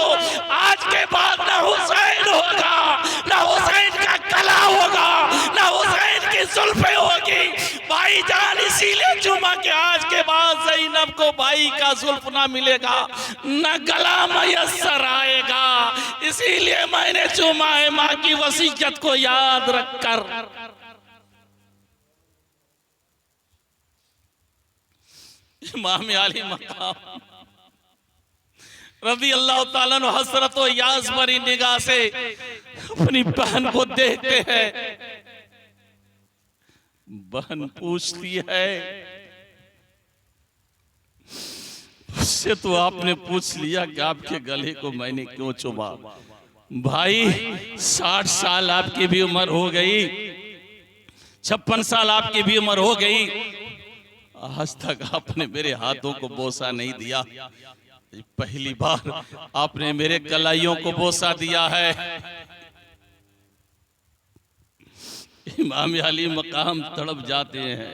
आज के बाद ना हुसैन होगा, ना हुसैन का गला होगा, ना हुसैन की जुल्फें होगी। भाईजान इसीलिए चूमा कि आज के बाद ज़ैनब को भाई का जुल्फ ना मिलेगा, ना गला मयस्सर आएगा। इसीलिए मैंने चूमा है माँ की वसीयत को याद रखकर। इमाम अली मकाम रज़ी अल्लाह ताला अन्हु हसरत व यास भरी निगाह से अपनी बहन को देखते हैं। बहन पूछती है उससे तो आपने पूछ लिया कि आपके गले को मैंने क्यों चुमा। भाई 60 साल आपकी भी उम्र हो गई, 56 साल आपकी भी उम्र हो गई, आज तक आपने मेरे हाथों को बोसा नहीं दिया। पहली बार आपने मेरे कलाइयों को बोसा दिया है। इमाम अली मकाम तड़प जाते हैं,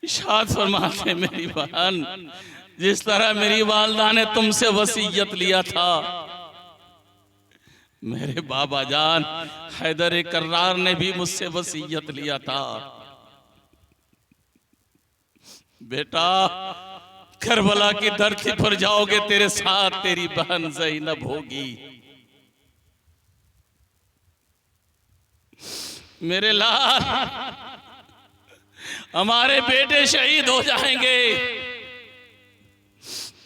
इरशाद फरमाते मेरी बहन जिस तरह मेरी वालदा ने तुमसे वसीयत लिया था, मेरे बाबा जान हैदर कर्रार ने भी मुझसे वसीयत लिया था। बेटा करबला की धरती पर जाओगे, तेरे साथ तेरी बहन ज़ैनब होगी। मेरे लाल हमारे बेटे शहीद हो जाएंगे,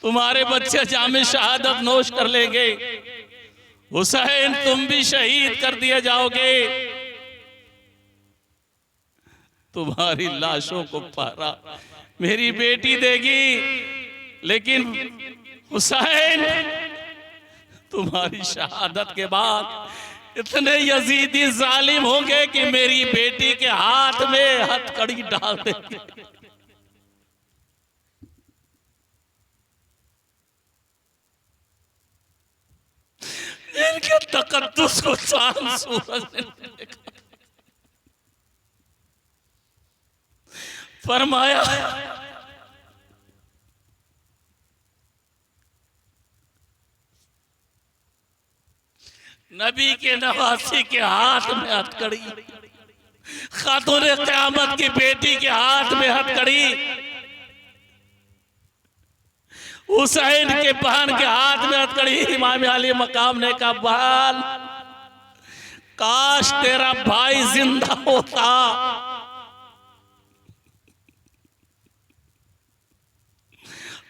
तुम्हारे बच्चे जामे शहादत नोश कर लेंगे, हुसैन तुम भी शहीद कर दिए जाओगे। तुम्हारी लाशों को पहरा मेरी बेटी देगी, लेकिन हुसैन तुम्हारी शहादत के बाद इतने यजीदी जालिम होंगे कि मेरी बेटी के हाथ में हथकड़ी डाल देंगे। इनके तकद्दुस को चांद सूरज ने देखा, फरमाया नबी के नवासी के हाथ में हथकड़ी, खातून क़यामत की बेटी के हाथ में हथकड़ी, हुसैन के बहन के हाथ में हथकड़ी। इमाम अली मकाम ने कहा बहन काश तेरा भाई जिंदा होता,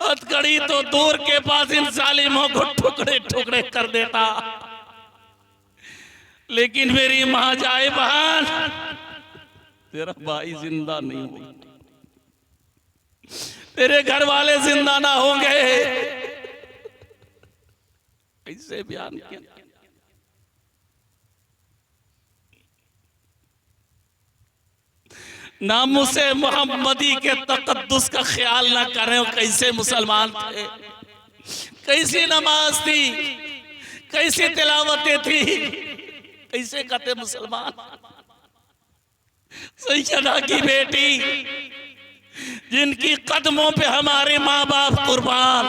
हथकड़ी तो दूर के पास इन जालिमों को टुकड़े टुकड़े कर देता, लेकिन मेरी मां जाए बहन तेरा भाई जिंदा नहीं होगा, तेरे घर वाले जिंदा ना होंगे। कैसे बयान किया। नामुसे मोहम्मदी के तकद्दुस का ख्याल ना करें, कैसे मुसलमान थे, कैसी नमाज थी, कैसी तिलावतें थी, कैसे कहते मुसलमान। सैयदा की बेटी जिनकी कदमों पे हमारे माँ बाप कुर्बान।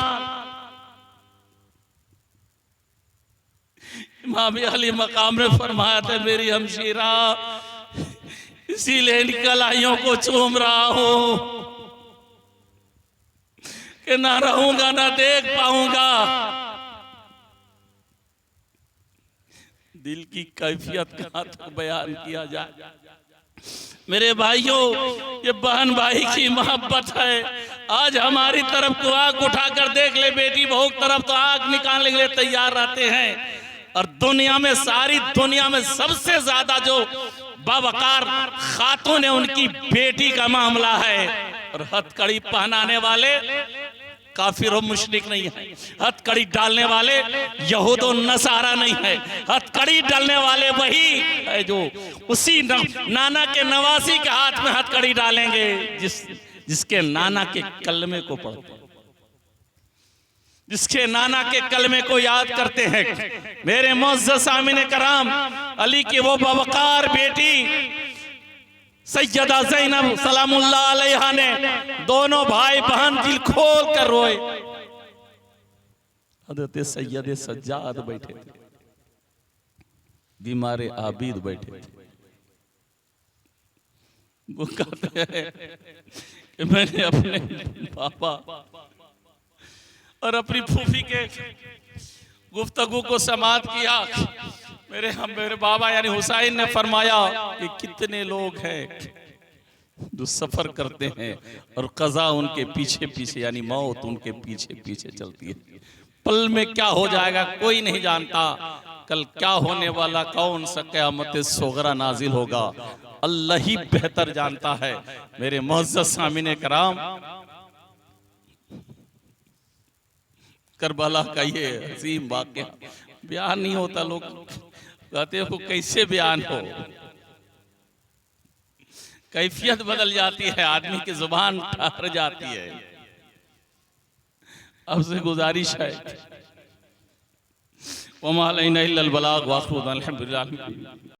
इमाम अली मकाम में फरमाया था, मेरी हमशीरा इसीलिए इन कलाइयों को चूम रहा हूं कि ना रहूंगा ना देख पाऊंगा। दिल की कैफियत कहां तक बयान किया जाए। मेरे भाइयों, ये बहन भाई की मोहब्बत है। आज हमारी तरफ को आंख उठाकर देख ले, बेटी बहू की तरफ तो आंख निकालने के लिए तैयार रहते हैं। और दुनिया में, सारी दुनिया में सबसे ज्यादा जो बावकार खातून है, उनकी बेटी का मामला है। और हथकड़ी पहनाने वाले काफिर और मुशरिक नहीं है, हथकड़ी डालने वाले यहूद और नसारा नहीं है। हथकड़ी डालने वाले वही है जो उसी नाना के नवासी के हाथ में हथकड़ी डालेंगे जिसके नाना के कलमे को पढ़ते हैं, जिसके नाना के कलमे को याद करते हैं। मेरे मुअज़्ज़ज़ सामिन कराम, अली की वो बावकार बेटी सैयदा ज़ैनब सलामुल्लाह अलैहा ने दोनों भाई बहन दिल खोल कर रोए। हज़रत सैयद सज्जाद बैठे थे, बीमार आबिद बैठे थे। वो कहते हैं कि मैंने अपने पापा और अपनी फूफी के गुफ्तगू को समाअत किया। मेरे बाबा यानी हुसैन ने फरमाया कि कितने लोग हैं जो सफर करते हैं और कज़ा उनके पीछे पीछे, यानी मौत उनके पीछे पीछे चलती है। पल में क्या हो जाएगा कोई नहीं जानता। कल क्या होने वाला, कौन सा क़यामत सुग़रा नाजिल होगा, अल्लाह ही बेहतर जानता है। मेरे मुअज़्ज़ज़ सामिन कराम, करबला का ये अजीम वाक़या बयान नहीं होता। लोग कहते हो कैसे बयान हो, कैफियत बदल जाती है, आदमी की जुबान ठहर जाती है। अब से गुजारिश है, वमा अलैना इल्लल बलाग, वाखिर अल्हम्दुलिल्लाह।